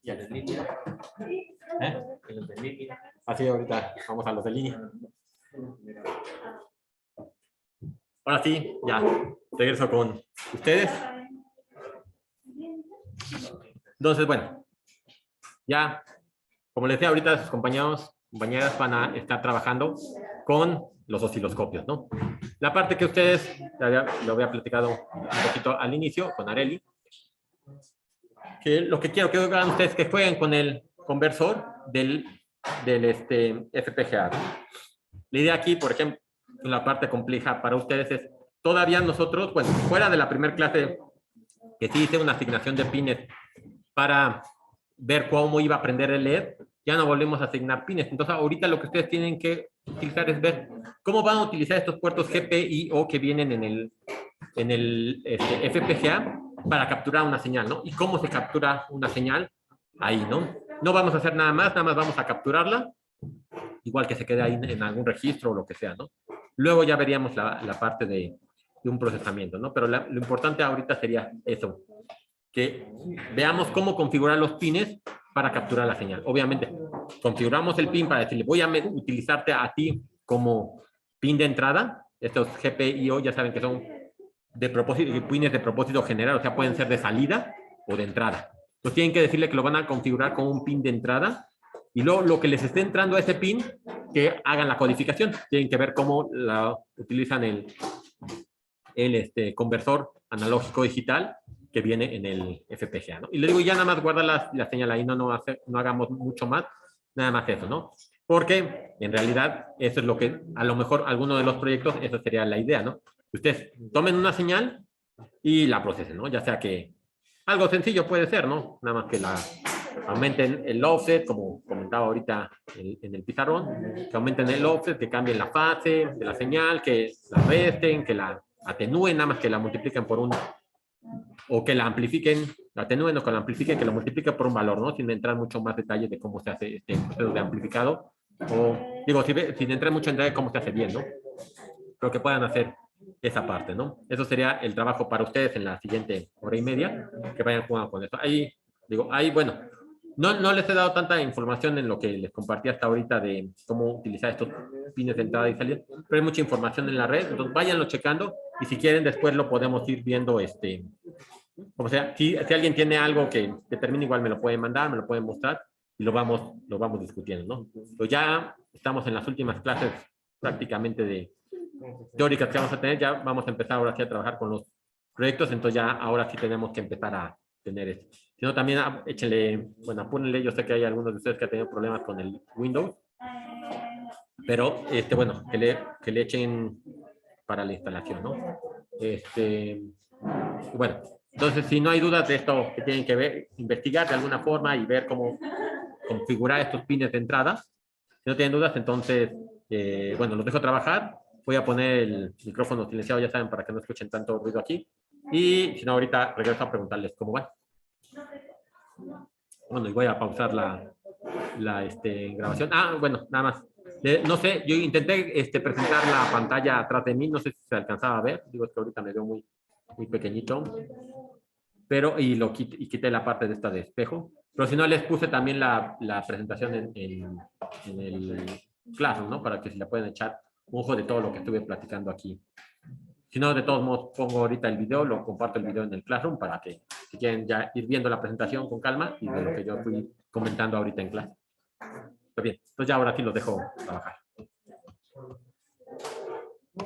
Y a los de línea. Los de línea. Así ahorita vamos a los de línea. Ahora sí, ya regreso con ustedes. Entonces, bueno, ya, como les decía ahorita, sus compañeras van a estar trabajando con los osciloscopios, ¿no? La parte que ustedes, lo había platicado un poquito al inicio con Areli, que lo que quiero que hagan ustedes es que jueguen con el conversor del FPGA. La idea aquí, por ejemplo, la parte compleja para ustedes es, todavía nosotros, bueno, fuera de la primera clase que sí hice una asignación de pines para ver cómo iba a aprender el LED, ya no volvemos a asignar pines. Entonces, ahorita lo que ustedes tienen que utilizar es ver cómo van a utilizar estos puertos GPIO que vienen en el FPGA para capturar una señal, ¿no? Y cómo se captura una señal ahí, ¿no? No vamos a hacer nada más vamos a capturarla, igual que se quede ahí en algún registro o lo que sea, ¿no? Luego ya veríamos la parte de un procesamiento, ¿no? Pero lo importante ahorita sería eso, que veamos cómo configurar los pines para capturar la señal. Obviamente, configuramos el pin para decirle, voy a utilizarte a ti como pin de entrada. Estos GPIO ya saben que son pines de propósito general, o sea, pueden ser de salida o de entrada. Entonces tienen que decirle que lo van a configurar con un pin de entrada Y luego lo que les esté entrando a ese pin, que hagan la codificación. Tienen que ver cómo utilizan el conversor analógico digital que viene en el FPGA, ¿no? Y le digo, ya nada más guarda la señal ahí, no hagamos mucho más, nada más eso, ¿no? Porque en realidad eso es lo que, a lo mejor, alguno de los proyectos, eso sería la idea, ¿no? Ustedes tomen una señal y la procesen, ¿no? Ya sea que algo sencillo puede ser, ¿no? Nada más que la aumenten el offset, como comentaba ahorita en el pizarrón, que aumenten el offset, que cambien la fase de la señal, que la resten, que la atenúen, nada más que la multipliquen por un, o que la amplifiquen, la atenúen o que la amplifiquen, que la multipliquen por un valor, ¿no? Sin entrar mucho más detalle de cómo se hace este proceso de amplificado, o digo, sin entrar mucho en detalle de cómo se hace bien, ¿no? Pero que puedan hacer esa parte, ¿no? Eso sería el trabajo para ustedes en la siguiente hora y media, que vayan jugando con eso. Ahí, digo, ahí, bueno, no les he dado tanta información en lo que les compartí hasta ahorita de cómo utilizar estos pines de entrada y salida, pero hay mucha información en la red, entonces váyanlo checando y si quieren después lo podemos ir viendo, como sea, si alguien tiene algo que determine igual me lo pueden mandar, me lo pueden mostrar y lo vamos discutiendo, ¿no? Pero ya estamos en las últimas clases prácticamente de teóricas que vamos a tener, ya vamos a empezar ahora sí a trabajar con los proyectos, entonces ya ahora sí tenemos que empezar a tener esto. Si no, también échenle, bueno, apúrenle, yo sé que hay algunos de ustedes que han tenido problemas con el Windows, pero bueno, que le echen para la instalación, ¿no? Bueno, entonces si no hay dudas de esto que tienen que ver, investigar de alguna forma y ver cómo configurar estos pines de entrada, si no tienen dudas, entonces, bueno, los dejo trabajar. Voy a poner el micrófono silenciado, ya saben, para que no escuchen tanto ruido aquí. Y si no, ahorita regreso a preguntarles cómo van. Bueno, y voy a pausar la grabación. Ah, bueno, nada más. No sé, yo intenté presentar la pantalla atrás de mí, no sé si se alcanzaba a ver. Digo, es que ahorita me veo muy pequeñito. Pero, y quité la parte de esta de espejo. Pero si no, les puse también la presentación en el Classroom, ¿no? Para que se la puedan echar un ojo de todo lo que estuve platicando aquí. Si no, de todos modos, pongo ahorita el video, lo comparto el video en el Classroom para que si quieren ya ir viendo la presentación con calma y de lo que yo fui comentando ahorita en clase. Está bien, entonces ya ahora sí los dejo trabajar.